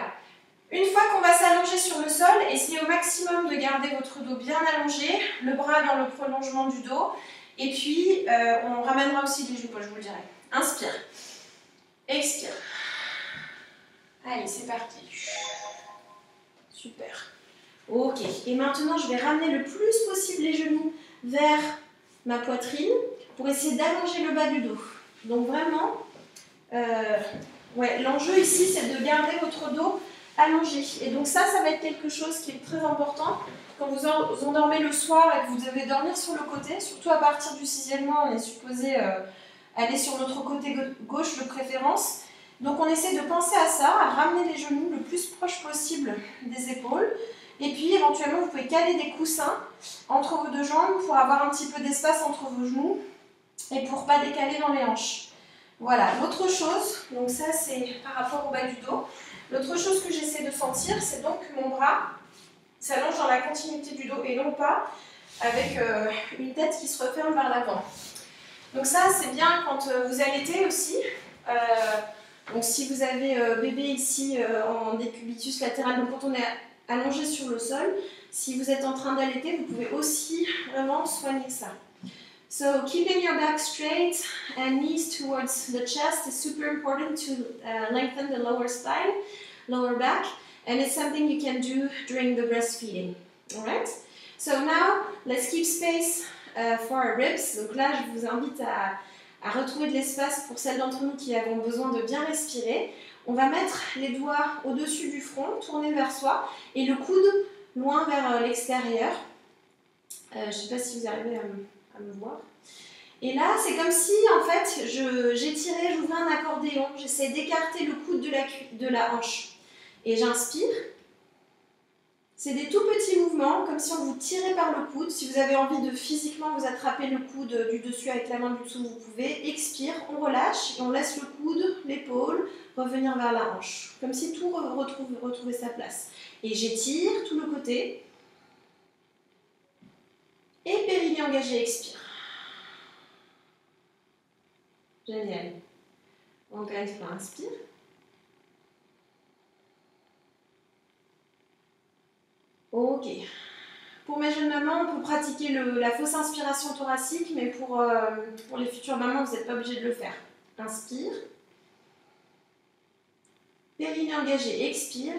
Une fois qu'on va s'allonger sur le sol, essayez au maximum de garder votre dos bien allongé, le bras dans le prolongement du dos. Et puis, on ramènera aussi les genoux, je vous le dirai. Inspire. Expire. Allez, c'est parti. Super. Ok. Et maintenant, je vais ramener le plus possible les genoux vers ma poitrine pour essayer d'allonger le bas du dos. Donc vraiment, ouais, l'enjeu ici, c'est de garder votre dos allongé. Et donc ça va être quelque chose qui est très important. Quand vous endormez le soir et que vous devez dormir sur le côté, surtout à partir du 6e mois, on est supposé aller sur notre côté gauche de préférence. Donc on essaie de penser à ça, à ramener les genoux le plus proche possible des épaules. Et puis éventuellement vous pouvez caler des coussins entre vos deux jambes pour avoir un petit peu d'espace entre vos genoux et pour ne pas décaler dans les hanches. Voilà, l'autre chose, donc ça c'est par rapport au bas du dos. L'autre chose que j'essaie de sentir, c'est donc que mon bras s'allonge dans la continuité du dos et non pas avec une tête qui se referme vers l'avant. Donc ça c'est bien quand vous allaitez aussi. Donc si vous avez bébé ici en décubitus latéral, donc quand on est allongé sur le sol, si vous êtes en train d'allaiter, vous pouvez aussi vraiment soigner ça. So keeping your back straight and knees towards the chest is super important to lengthen the lower spine, lower back, and it's something you can do during the breastfeeding. Alright? So now let's keep space for our ribs. Donc là, je vous invite à retrouver de l'espace pour celles d'entre nous qui avons besoin de bien respirer. On va mettre les doigts au-dessus du front, tourner vers soi, et le coude loin vers l'extérieur. Je ne sais pas si vous arrivez à me voir. Et là, c'est comme si, en fait, j'étirais, j'ouvrais un accordéon, j'essaie d'écarter le coude de la hanche. Et j'inspire. C'est des tout petits mouvements, comme si on vous tirait par le coude. Si vous avez envie de physiquement vous attraper le coude du dessus avec la main du dessous, vous pouvez. Expire, on relâche et on laisse le coude, l'épaule, revenir vers la hanche. Comme si tout retrouvait sa place. Et j'étire tout le côté. Et périnée engagé, expire. Génial. Encore une fois, inspire. Ok. Pour mes jeunes mamans, on peut pratiquer la fausse inspiration thoracique, mais pour les futures mamans, vous n'êtes pas obligé de le faire. Inspire. Périnée engagé, expire.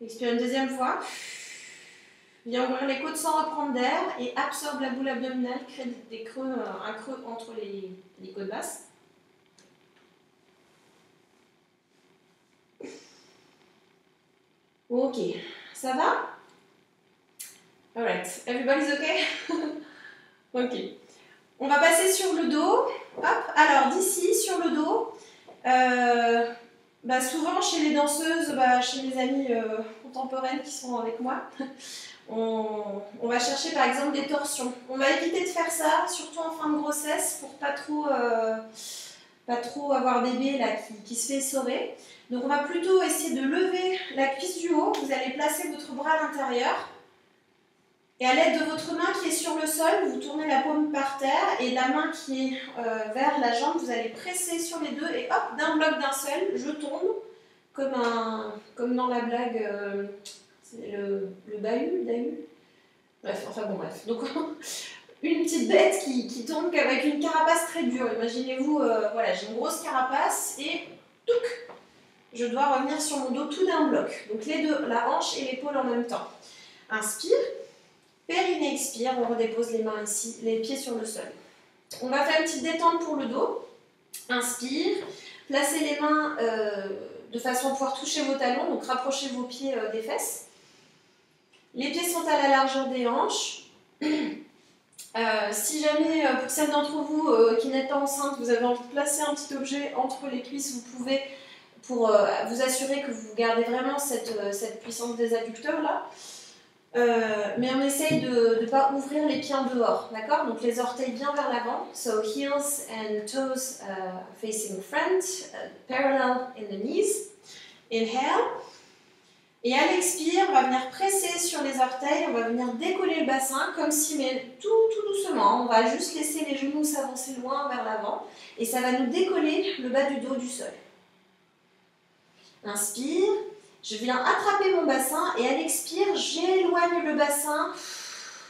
Expire une deuxième fois. Viens ouvrir les côtes sans reprendre d'air et absorbe la boule abdominale, crée des creux, un creux entre les côtes basses. Ok, ça va? Alright, everybody's okay? Ok. On va passer sur le dos. Hop, alors d'ici, sur le dos, souvent chez les danseuses, chez mes amies contemporaines qui sont avec moi, on va chercher par exemple des torsions. On va éviter de faire ça, surtout en fin de grossesse, pour pas trop avoir bébé là, qui se fait essorer. Donc on va plutôt essayer de lever la cuisse du haut. Vous allez placer votre bras à l'intérieur. Et à l'aide de votre main qui est sur le sol, vous tournez la paume par terre. Et la main qui est vers la jambe, vous allez presser sur les deux. Et hop, d'un bloc d'un seul, je tombe. Comme dans la blague, c'est le bahut. Bref, enfin bon bref. Donc une petite bête qui tombe avec une carapace très dure. Imaginez-vous, voilà, j'ai une grosse carapace et touc, je dois revenir sur mon dos tout d'un bloc. Donc les deux, la hanche et l'épaule en même temps. Inspire, périnée, expire, on redépose les mains ici, les pieds sur le sol. On va faire une petite détente pour le dos. Inspire, placez les mains de façon à pouvoir toucher vos talons, donc rapprochez vos pieds des fesses. Les pieds sont à la largeur des hanches. Si jamais, pour celles d'entre vous qui n'êtes pas enceinte, vous avez envie de placer un petit objet entre les cuisses, vous pouvez, pour vous assurer que vous gardez vraiment cette puissance des adducteurs là. Mais on essaye de ne pas ouvrir les pieds en dehors, d'accord? Donc les orteils bien vers l'avant. So heels and toes facing front, parallel in the knees. Inhale. Et à l'expire, on va venir presser sur les orteils, on va venir décoller le bassin comme si, mais tout doucement, on va juste laisser les genoux s'avancer loin vers l'avant et ça va nous décoller le bas du dos du sol. Inspire, je viens attraper mon bassin et à l'expire, j'éloigne le bassin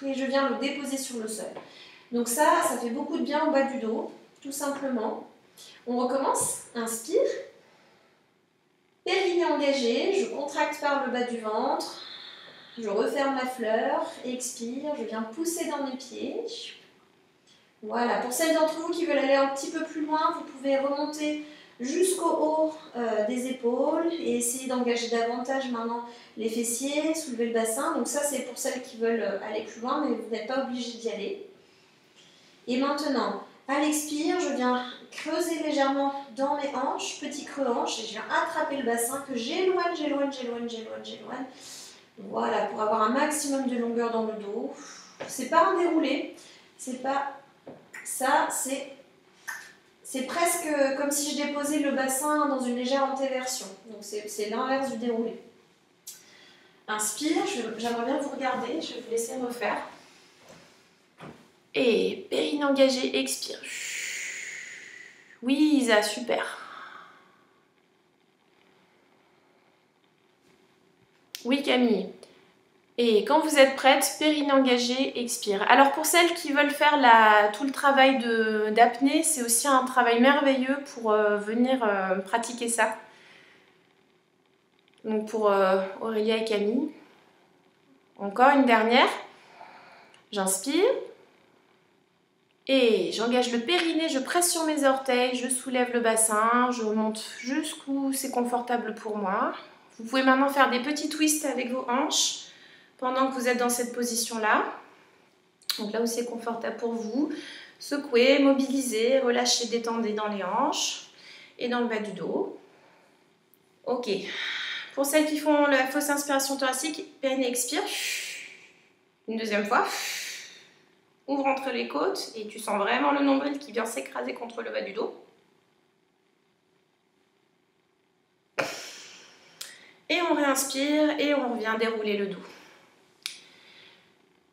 et je viens le déposer sur le sol. Donc ça fait beaucoup de bien au bas du dos, tout simplement. On recommence, inspire, périnée engagé, je contracte par le bas du ventre, je referme la fleur, expire, je viens pousser dans mes pieds. Voilà, pour celles d'entre vous qui veulent aller un petit peu plus loin, vous pouvez remonter jusqu'au haut des épaules et essayer d'engager davantage maintenant les fessiers, soulever le bassin. Donc ça c'est pour celles qui veulent aller plus loin, mais vous n'êtes pas obligé d'y aller. Et maintenant, à l'expire, je viens creuser légèrement dans mes hanches, petit creux hanche, et je viens attraper le bassin que j'éloigne. Voilà, pour avoir un maximum de longueur dans le dos. C'est pas un déroulé, c'est pas ça, c'est presque comme si je déposais le bassin dans une légère antéversion. Donc c'est l'inverse du déroulé. Inspire, j'aimerais bien vous regarder, je vais vous laisser refaire. Et périnée engagée, expire. Oui, Isa, super. Oui, Camille. Et quand vous êtes prête, périnée engagée, expire. Alors pour celles qui veulent faire tout le travail d'apnée, c'est aussi un travail merveilleux pour venir pratiquer ça. Donc pour Aurélia et Camille. Encore une dernière. J'inspire. Et j'engage le périnée, je presse sur mes orteils, je soulève le bassin, je remonte jusqu'où c'est confortable pour moi. Vous pouvez maintenant faire des petits twists avec vos hanches pendant que vous êtes dans cette position-là. Donc là où c'est confortable pour vous. Secouez, mobilisez, relâchez, détendez dans les hanches et dans le bas du dos. Ok. Pour celles qui font la fausse inspiration thoracique, périnée expire. Une deuxième fois. Ouvre entre les côtes et tu sens vraiment le nombril qui vient s'écraser contre le bas du dos. Et on réinspire et on revient dérouler le dos.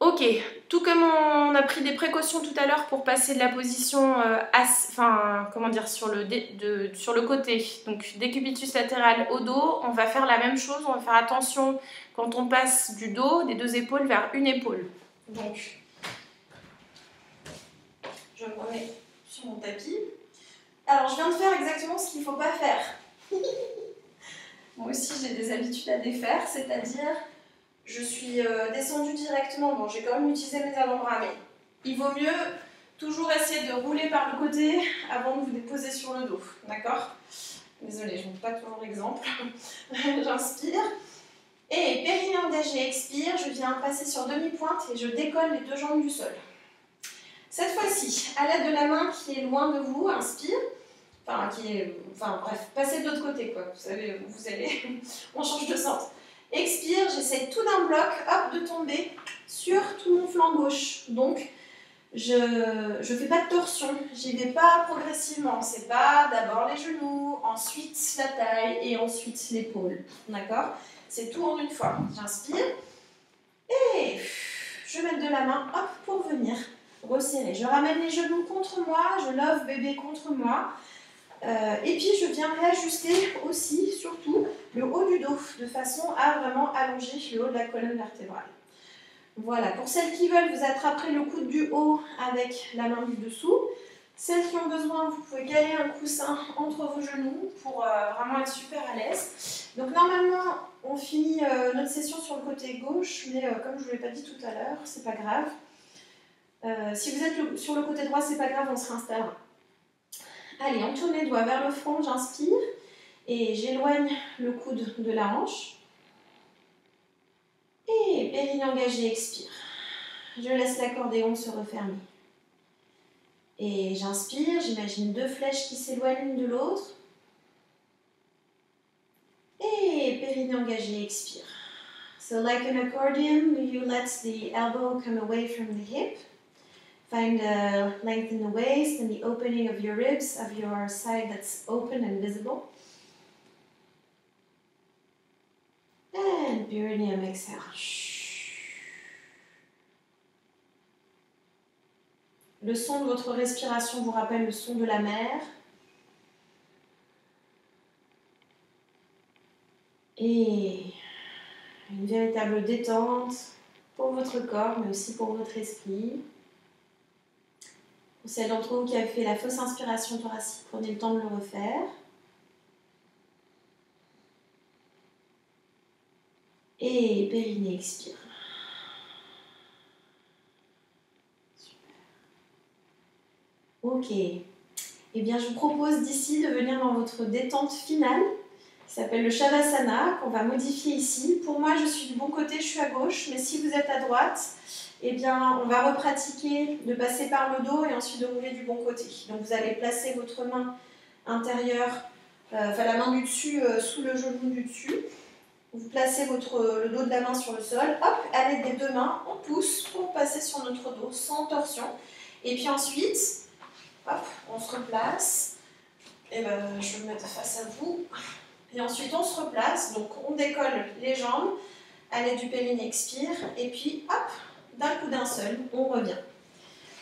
Ok, tout comme on a pris des précautions tout à l'heure pour passer de la position sur le côté, donc décubitus latéral au dos, on va faire la même chose, on va faire attention quand on passe du dos, des deux épaules vers une épaule. Donc, je me remets sur mon tapis. Alors, je viens de faire exactement ce qu'il ne faut pas faire. Moi aussi, j'ai des habitudes à défaire, c'est-à-dire, je suis descendue directement. Bon, j'ai quand même utilisé mes avant-bras, mais il vaut mieux toujours essayer de rouler par le côté avant de vous déposer sur le dos, d'accord? Désolée, je ne montre pas toujours l'exemple. J'inspire. Et périnée engagée, expire. Je viens passer sur demi-pointe et je décolle les deux jambes du sol. Cette fois-ci, à l'aide de la main qui est loin de vous, inspire. Bref, passez de l'autre côté, quoi. Vous savez, vous allez, on change de centre. Expire, j'essaie tout d'un bloc, hop, de tomber sur tout mon flanc gauche. Donc, je ne fais pas de torsion, j'y vais pas progressivement. C'est pas d'abord les genoux, ensuite la taille et ensuite l'épaule. D'accord? C'est tout en une fois. J'inspire et je mets de la main, hop, pour venir resserrer. Je ramène les genoux contre moi, je love bébé contre moi. Et puis je viens réajuster aussi, surtout, le haut du dos, de façon à vraiment allonger le haut de la colonne vertébrale. Voilà, pour celles qui veulent, vous attraperez le coude du haut avec la main du dessous. Celles qui ont besoin, vous pouvez caler un coussin entre vos genoux pour vraiment être super à l'aise. Donc normalement, on finit notre session sur le côté gauche, mais comme je ne vous l'ai pas dit tout à l'heure, c'est pas grave. Si vous êtes sur le côté droit, c'est pas grave, on se réinstallera. Allez, on tourne les doigts vers le front, j'inspire et j'éloigne le coude de la hanche. Et périnée engagée, expire. Je laisse l'accordéon se refermer. Et j'inspire, j'imagine deux flèches qui s'éloignent l'une de l'autre. Et périnée engagée, expire. So like an accordion, you let the elbow come away from the hip. Find a length in the waist and the opening of your ribs, of your side that's open and visible. And perineum exhale. Le son de votre respiration vous rappelle le son de la mer. Et une véritable détente pour votre corps, mais aussi pour votre esprit. Pour celles d'entre vous qui avaient fait la fausse inspiration thoracique, prenez le temps de le refaire. Et périnée, expire. Super. Ok. Eh bien, je vous propose d'ici de venir dans votre détente finale, qui s'appelle le Shavasana, qu'on va modifier ici. Pour moi, je suis du bon côté, je suis à gauche, mais si vous êtes à droite, eh bien, on va repratiquer de passer par le dos et ensuite de rouler du bon côté. Donc, vous allez placer votre main intérieure, enfin la main du dessus, sous le genou du dessus. Vous placez le dos de la main sur le sol. Hop, à l'aide des deux mains, on pousse pour passer sur notre dos sans torsion. Et puis ensuite, hop, on se replace. Et ben, je vais me mettre face à vous. Et ensuite, on se replace. Donc, on décolle les jambes à l'aide du périnée, expire. Et puis, hop, d'un coup d'un seul, on revient.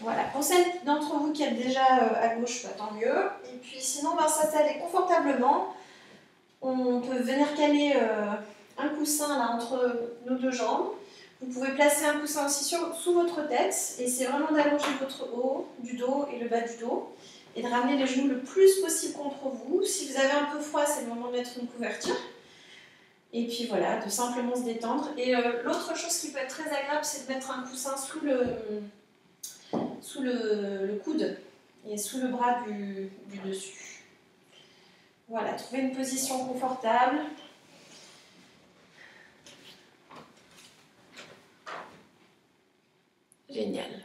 Voilà. Pour celles d'entre vous qui êtes déjà à gauche, bah, tant mieux. Et puis, sinon, on va s'installer confortablement. On peut venir caler un coussin là, entre nos deux jambes. Vous pouvez placer un coussin aussi sous votre tête. Et c'est vraiment d'allonger votre haut du dos et le bas du dos. Et de ramener les genoux le plus possible contre vous. Si vous avez un peu froid, c'est le moment de mettre une couverture. Et puis voilà, de simplement se détendre. Et l'autre chose qui peut être très agréable, c'est de mettre un coussin sous le coude et sous le bras du dessus. Voilà, trouvez une position confortable. Génial.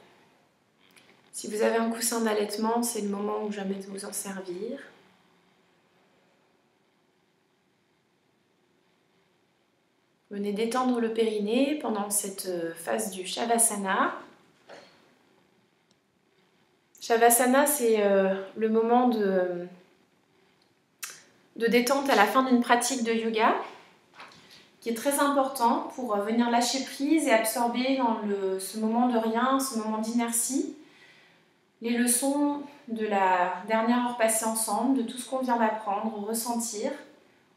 Si vous avez un coussin d'allaitement, c'est le moment ou jamais de vous en servir. Venez détendre le périnée pendant cette phase du Shavasana. Shavasana, c'est le moment de détente à la fin d'une pratique de yoga, qui est très important pour venir lâcher prise et absorber dans ce moment de rien, ce moment d'inertie, les leçons de la dernière heure passée ensemble, de tout ce qu'on vient d'apprendre, ressentir.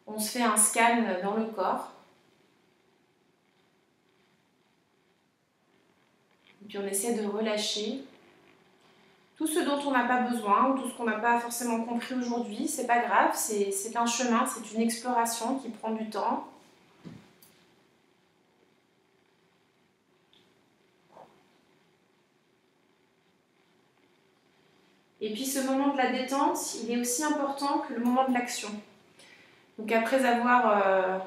On se fait un scan dans le corps. Et puis on essaie de relâcher tout ce dont on n'a pas besoin, ou tout ce qu'on n'a pas forcément compris aujourd'hui. C'est pas grave, c'est un chemin, c'est une exploration qui prend du temps. Et puis ce moment de la détente, il est aussi important que le moment de l'action. Donc après avoir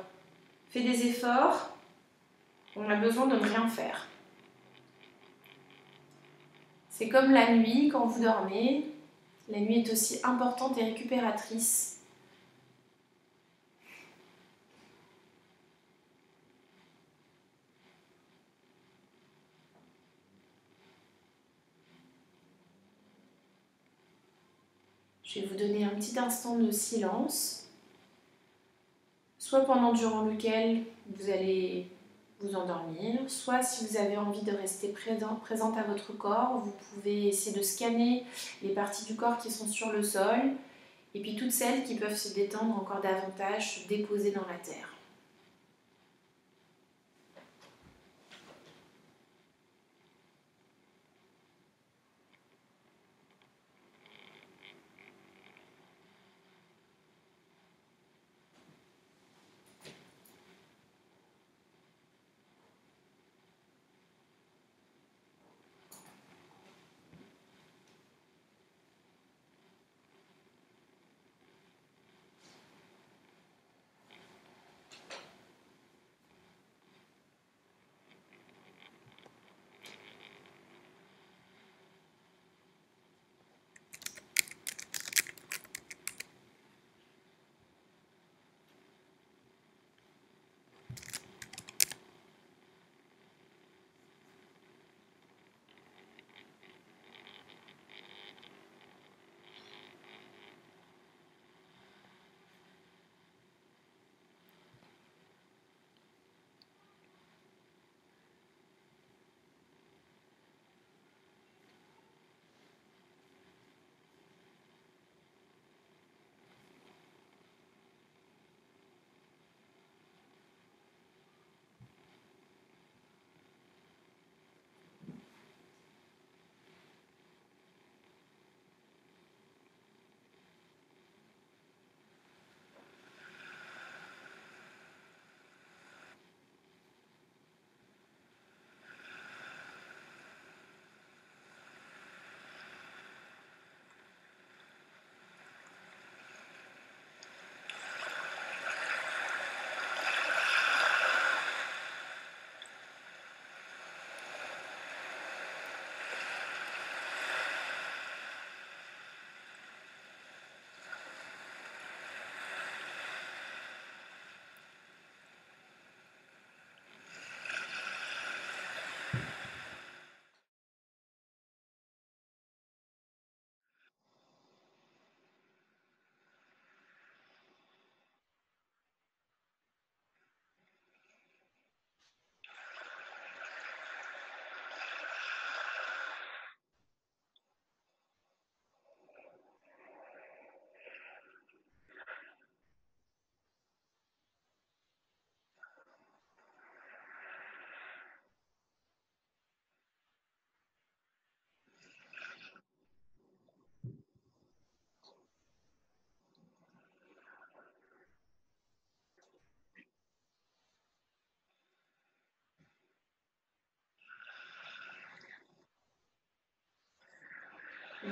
fait des efforts, on a besoin de ne rien faire. C'est comme la nuit, quand vous dormez. La nuit est aussi importante et récupératrice. Je vais vous donner un petit instant de silence, soit durant lequel vous allez vous endormir, soit si vous avez envie de rester présente à votre corps, vous pouvez essayer de scanner les parties du corps qui sont sur le sol, et puis toutes celles qui peuvent se détendre encore davantage, se déposer dans la terre.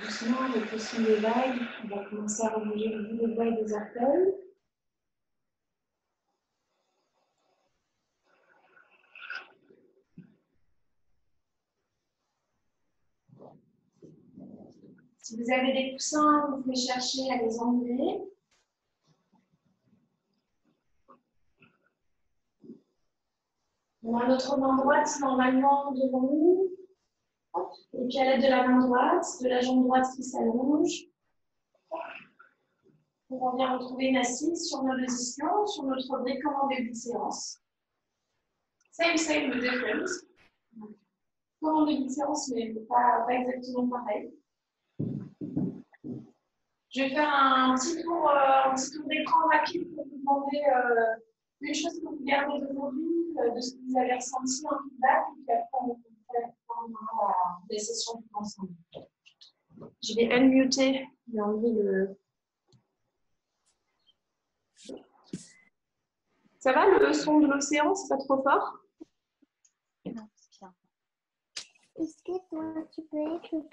doucement avec le son des vagues. On va commencer à rebouger le bout des doigts et des orteils. Si vous avez des coussins, vous pouvez chercher à les enlever. On a notre main droite normalement devant nous. Et puis à l'aide de la main droite, de la jambe droite qui s'allonge, on vient retrouver une assise sur nos positions, sur notre brique en début de séance. Same, but different. Comme en début de séance, mais pas exactement pareil. Je vais faire un petit tour d'écran rapide pour vous demander une chose que vous gardez d'aujourd'hui, de ce que vous avez ressenti en feedback, et puis après on fait des sessions tout ensemble. Je vais unmuter, je vais enlever le... Ça va le son de l'océan, c'est pas trop fort? Non, c'est bien. Est-ce que toi, tu peux écrire?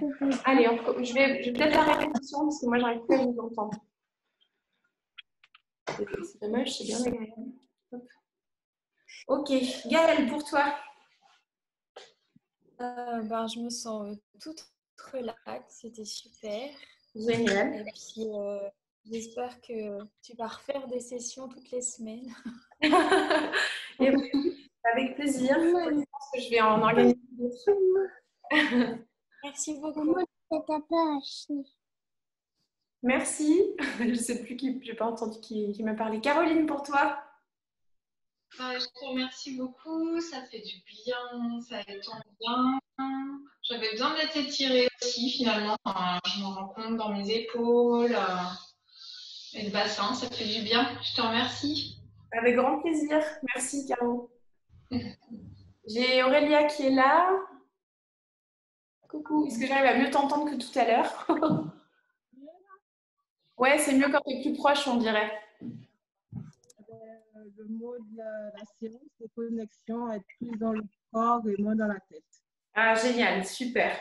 Allez, je vais peut-être arrêter le son parce que moi, j'arrive plus à vous entendre. C'est dommage, c'est bien agréable. Ok, Gaëlle, pour toi. Je me sens toute relaxe, c'était super. Génial. Et puis, j'espère que tu vas refaire des sessions toutes les semaines. Et avec plaisir. Je pense que je vais en organiser d'autres. Merci beaucoup. Merci. Je ne sais plus qui, je n'ai pas entendu qui m'a parlé. Caroline, pour toi. Je te remercie beaucoup, ça fait du bien, ça étend bien. J'avais besoin d'être étirée aussi finalement. Je me rends compte dans mes épaules et le bassin, ça fait du bien. Je te remercie. Avec grand plaisir. Merci, Caro. J'ai Aurélia qui est là. Coucou. Est-ce que j'arrive à mieux t'entendre que tout à l'heure? Ouais, c'est mieux quand tu es plus proche, on dirait. Le mot de la séance, c'est connexion, être plus dans le corps et moins dans la tête. Ah, génial, super.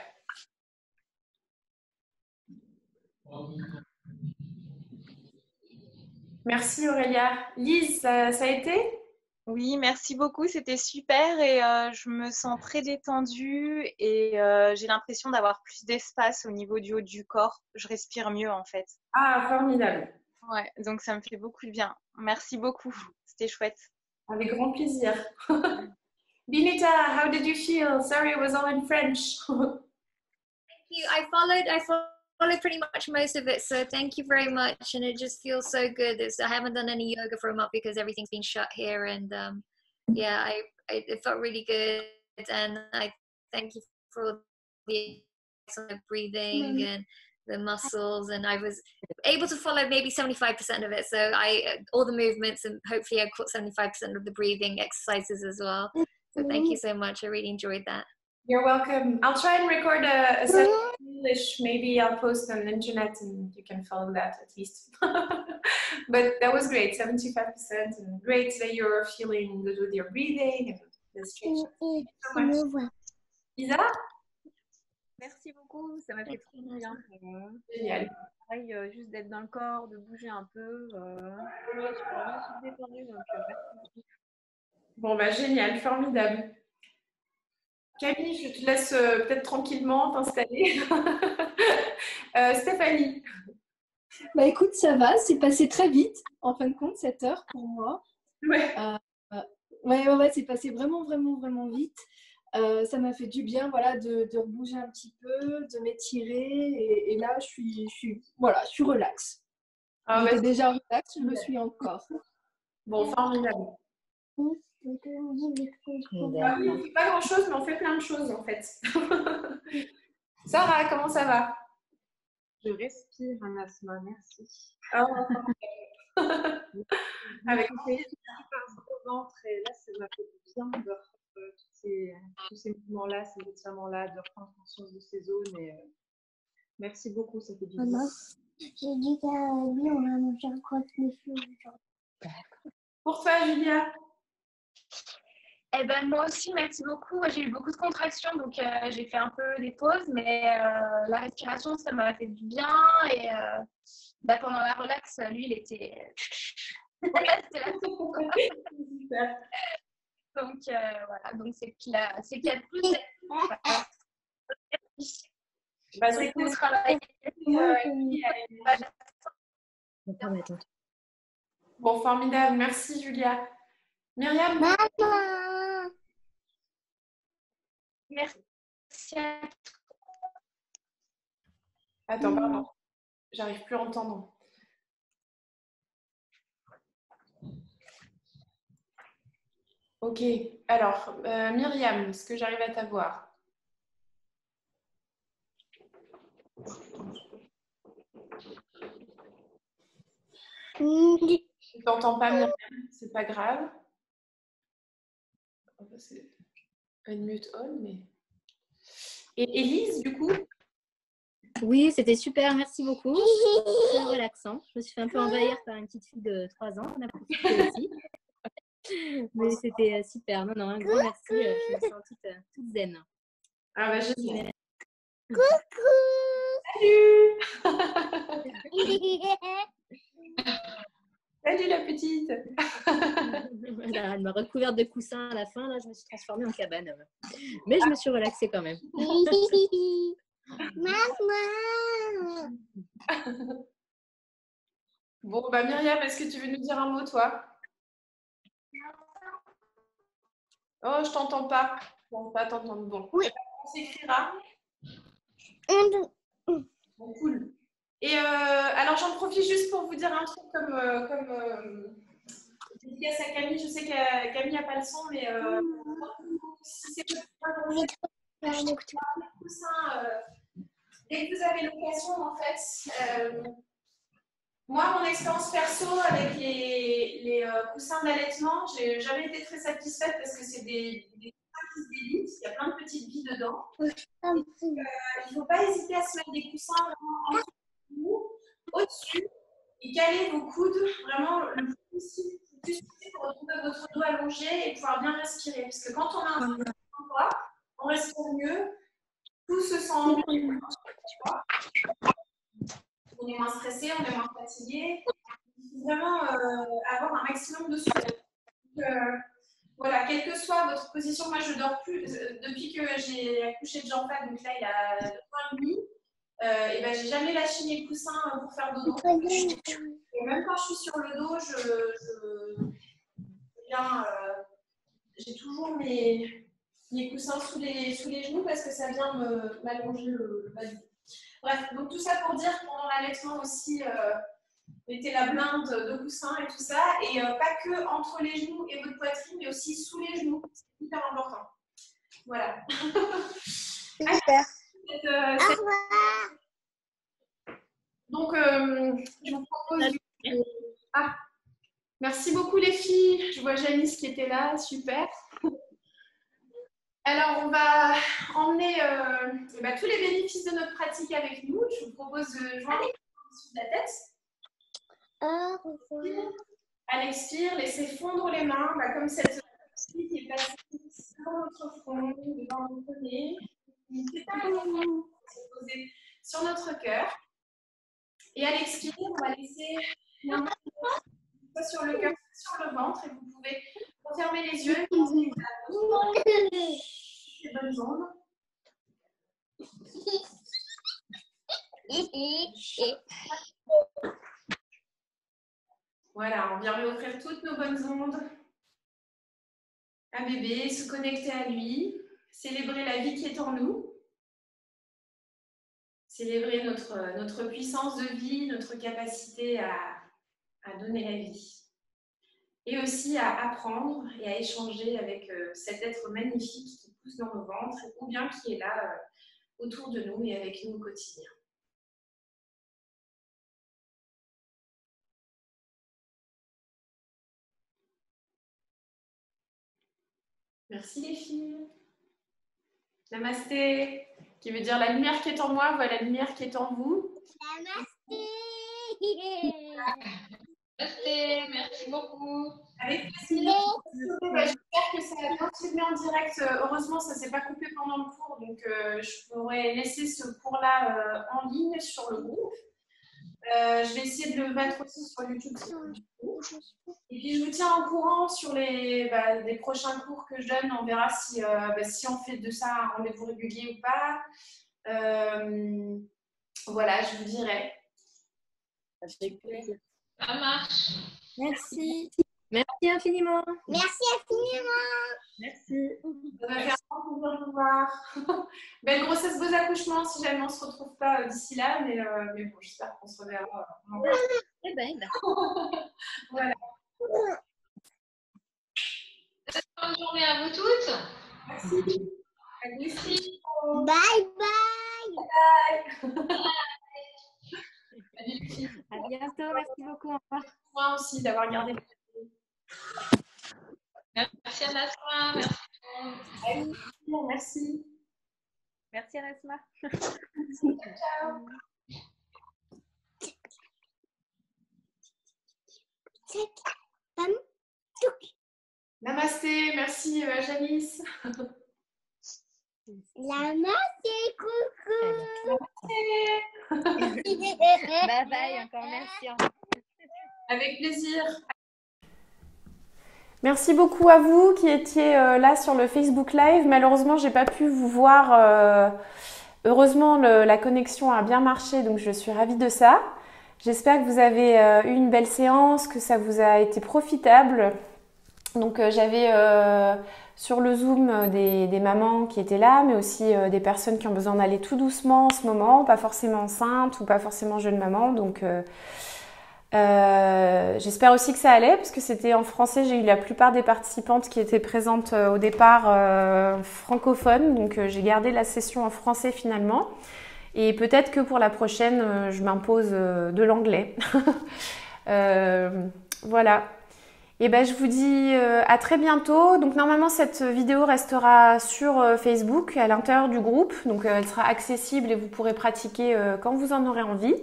Merci Aurélia. Lise, ça a été? Oui, merci beaucoup, c'était super et je me sens très détendue et j'ai l'impression d'avoir plus d'espace au niveau du haut du corps. Je respire mieux en fait. Ah, formidable. Ouais, donc ça me fait beaucoup de bien. Merci beaucoup, c'était chouette. Avec grand plaisir. Binita, how did you feel? Sorry, it was all in French. Thank you. I followed pretty much most of it, so thank you very much. And it just feels so good. I haven't done any yoga for a month because everything's been shut here, and yeah, it felt really good. And I thank you for all the breathing and the muscles, and I was able to follow maybe 75% of it. So all the movements, and hopefully I caught 75% of the breathing exercises as well. So thank you so much. I really enjoyed that. You're welcome. I'll try and record a session in English. Maybe I'll post on the internet and you can follow that at least. But that was great, 75%. And great that you're feeling good with your breathing and the stretch. Thank you so much. Lisa? Merci beaucoup, ça m'a fait trop bien. Génial. Pareil, juste d'être dans le corps, de bouger un peu. Je suis vraiment détendue, donc merci. Bon, bah génial, formidable. Camille, je te laisse peut-être tranquillement t'installer. Stéphanie. Bah écoute, ça va, c'est passé très vite, en fin de compte, cette heure pour moi. Ouais. Ouais, c'est passé vraiment vite. Ça m'a fait du bien, voilà, de rebouger un petit peu, de m'étirer, et là, je suis relax. Ah, J'étais déjà relax, je le suis encore. Bon, formidable. On ne fait pas grand-chose, mais on fait plein de choses, en fait. Sarah, comment ça va? Je respire, Anasma, merci. Oh. Avec le ventre, et là, ça m'a fait du bien de tous ces mouvements-là, ces étirements-là, de reprendre conscience de ces zones. Et, merci beaucoup, ça fait du bien. J'ai dit qu'on a mangé un croque-monsieur. Pour toi, Julia? Eh ben, moi aussi, merci beaucoup. Moi, j'ai eu beaucoup de contractions, donc j'ai fait un peu des pauses, mais la respiration, ça m'a fait du bien. Et pendant la relax, lui, il était. C'était la Super. Donc, voilà. Donc, c'est qu'il y a plus de. Bah, c'est cool. Travailler. Bon, formidable. Merci, Julia. Myriam? Maman. Merci à toi. Attends, pardon. J'arrive plus à entendre. Ok. Alors, Myriam, est-ce que j'arrive à t'avoir? Je t'entends pas, Myriam. C'est pas grave. C'est unmute on, mais... Et Élise, du coup? Oui, c'était super, merci beaucoup. Très relaxant. Je me suis fait un peu envahir par une petite fille de 3 ans. On a profité aussi. Mais c'était super. Non, un grand merci. Je me sens toute zen. Ah bah, je sais. Coucou. Salut la petite. Voilà, elle m'a recouverte de coussins à la fin. Là, je me suis transformée en cabane. Mais je me suis relaxée quand même. Maman. Bon, bah Myriam, est-ce que tu veux nous dire un mot, toi? Oh, je t'entends pas. Bon, pas t'entendre. Bon, oui. On s'écrira. Bon, cool. Et alors, j'en profite juste pour vous dire un truc comme dédicace à Camille. Je sais que Camille n'a pas le son, mais si c'est dès que vous avez l'occasion, en fait, moi, mon expérience perso avec les coussins d'allaitement, j'ai jamais été très satisfaite parce que c'est des coussins qui se délitent. Il y a plein de petites billes dedans. Il ne faut pas hésiter à se mettre des coussins vraiment au-dessus et caler vos coudes vraiment le plus possible pour retrouver votre dos allongé et pouvoir bien respirer. Parce que quand on a un endroit, on respire mieux, tout se sent mieux. On est moins stressé, on est moins fatigué. Il faut vraiment avoir un maximum de souffle. Voilà, quelle que soit votre position, moi je dors plus. Depuis que j'ai accouché de Jean-Paul, donc là il a 2 ans et demi, et ben, j'ai jamais lâché mes coussins pour faire dodo. Et même quand je suis sur le dos, j'ai toujours mes coussins sous les genoux parce que ça vient m'allonger le bas du dos. Bref, donc tout ça pour dire pendant l'allaitement aussi, mettez la blinde de coussins et tout ça, et pas que entre les genoux et votre poitrine, mais aussi sous les genoux. C'est hyper important. Voilà. Super. Au revoir. Donc, je vous propose... Ah, merci beaucoup les filles. Je vois Janice qui était là, super. Alors, on va emmener tous les bénéfices de notre pratique avec nous. Je vous propose de joindre les mains sous la tête. Au revoir. À l'expire, laissez fondre les mains, comme cette fille qui est passée sur notre front, devant notre nez. C'est pas important de se poser sur notre cœur. Et à l'expire, on va laisser la main soit sur le cœur, soit sur le ventre. Et vous pouvez refermer les yeux et penser à les bonnes ondes. Voilà, on vient réoffrir toutes nos bonnes ondes à bébé, se connecter à lui, célébrer la vie qui est en nous, célébrer notre puissance de vie, notre capacité à donner la vie. Et aussi à apprendre et à échanger avec cet être magnifique qui pousse dans nos ventres ou bien qui est là autour de nous et avec nous au quotidien. Merci les filles. Namasté, qui veut dire la lumière qui est en moi, voilà la lumière qui est en vous. Namasté. Namasté, merci beaucoup. Avec plaisir. J'espère que ça a bien se filmé en direct. Heureusement, ça ne s'est pas coupé pendant le cours, donc je pourrais laisser ce cours-là en ligne sur le groupe. Je vais essayer de le mettre aussi sur YouTube. Et puis, je vous tiens au courant sur les prochains cours que je donne. On verra si on fait de ça un rendez-vous régulier ou pas. Voilà, je vous dirai. Avec plaisir. Ça marche. Merci. Merci infiniment. Merci infiniment. Merci. Ça va faire un plaisir de vous voir. Belle grossesse, beaux accouchements, si jamais on ne se retrouve pas d'ici là. Mais bon, j'espère qu'on se reverra. Eh ben. Voilà. Bonne journée à vous toutes. Merci. Merci. Bye bye. À bientôt. Merci beaucoup. Au revoir. Moi aussi d'avoir regardé. Merci à Nasma. Merci. Merci Rasma. Ciao. Namasté, merci Janice. Namasté, coucou. Bye bye. Encore merci. Avec plaisir. Merci beaucoup à vous qui étiez là sur le Facebook Live. Malheureusement, j'ai pas pu vous voir. Heureusement, la connexion a bien marché, donc je suis ravie de ça. J'espère que vous avez eu une belle séance, que ça vous a été profitable. Donc j'avais sur le Zoom des mamans qui étaient là, mais aussi des personnes qui ont besoin d'aller tout doucement en ce moment, pas forcément enceintes ou pas forcément jeunes mamans. Donc j'espère aussi que ça allait, parce que c'était en français. J'ai eu la plupart des participantes qui étaient présentes au départ francophones, donc j'ai gardé la session en français finalement. Et peut-être que pour la prochaine, je m'impose de l'anglais. Voilà. Et ben, je vous dis à très bientôt. Donc normalement, cette vidéo restera sur Facebook, à l'intérieur du groupe. Donc elle sera accessible et vous pourrez pratiquer quand vous en aurez envie.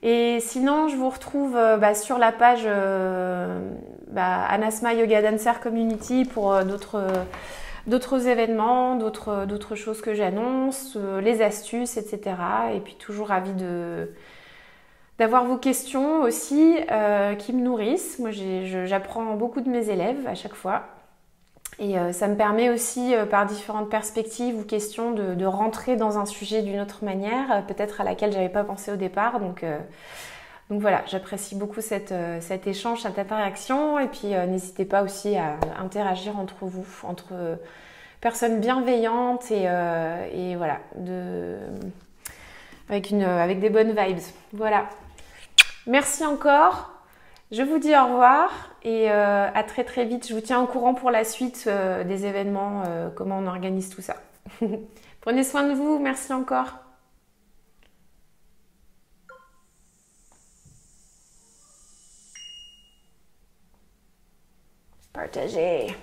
Et sinon, je vous retrouve sur la page Anasma Yoga Dancer Community pour d'autres événements, d'autres choses que j'annonce, les astuces, etc. Et puis toujours ravie d'avoir vos questions aussi qui me nourrissent. Moi, j'apprends beaucoup de mes élèves à chaque fois. Et ça me permet aussi, par différentes perspectives ou questions, de rentrer dans un sujet d'une autre manière, peut-être à laquelle je n'avais pas pensé au départ. Donc voilà, j'apprécie beaucoup cet échange, cette interaction. Et puis n'hésitez pas aussi à interagir entre vous, entre personnes bienveillantes et voilà, avec des bonnes vibes. Voilà. Merci encore. Je vous dis au revoir et à très très vite. Je vous tiens au courant pour la suite des événements, comment on organise tout ça. Prenez soin de vous. Merci encore. Partagez.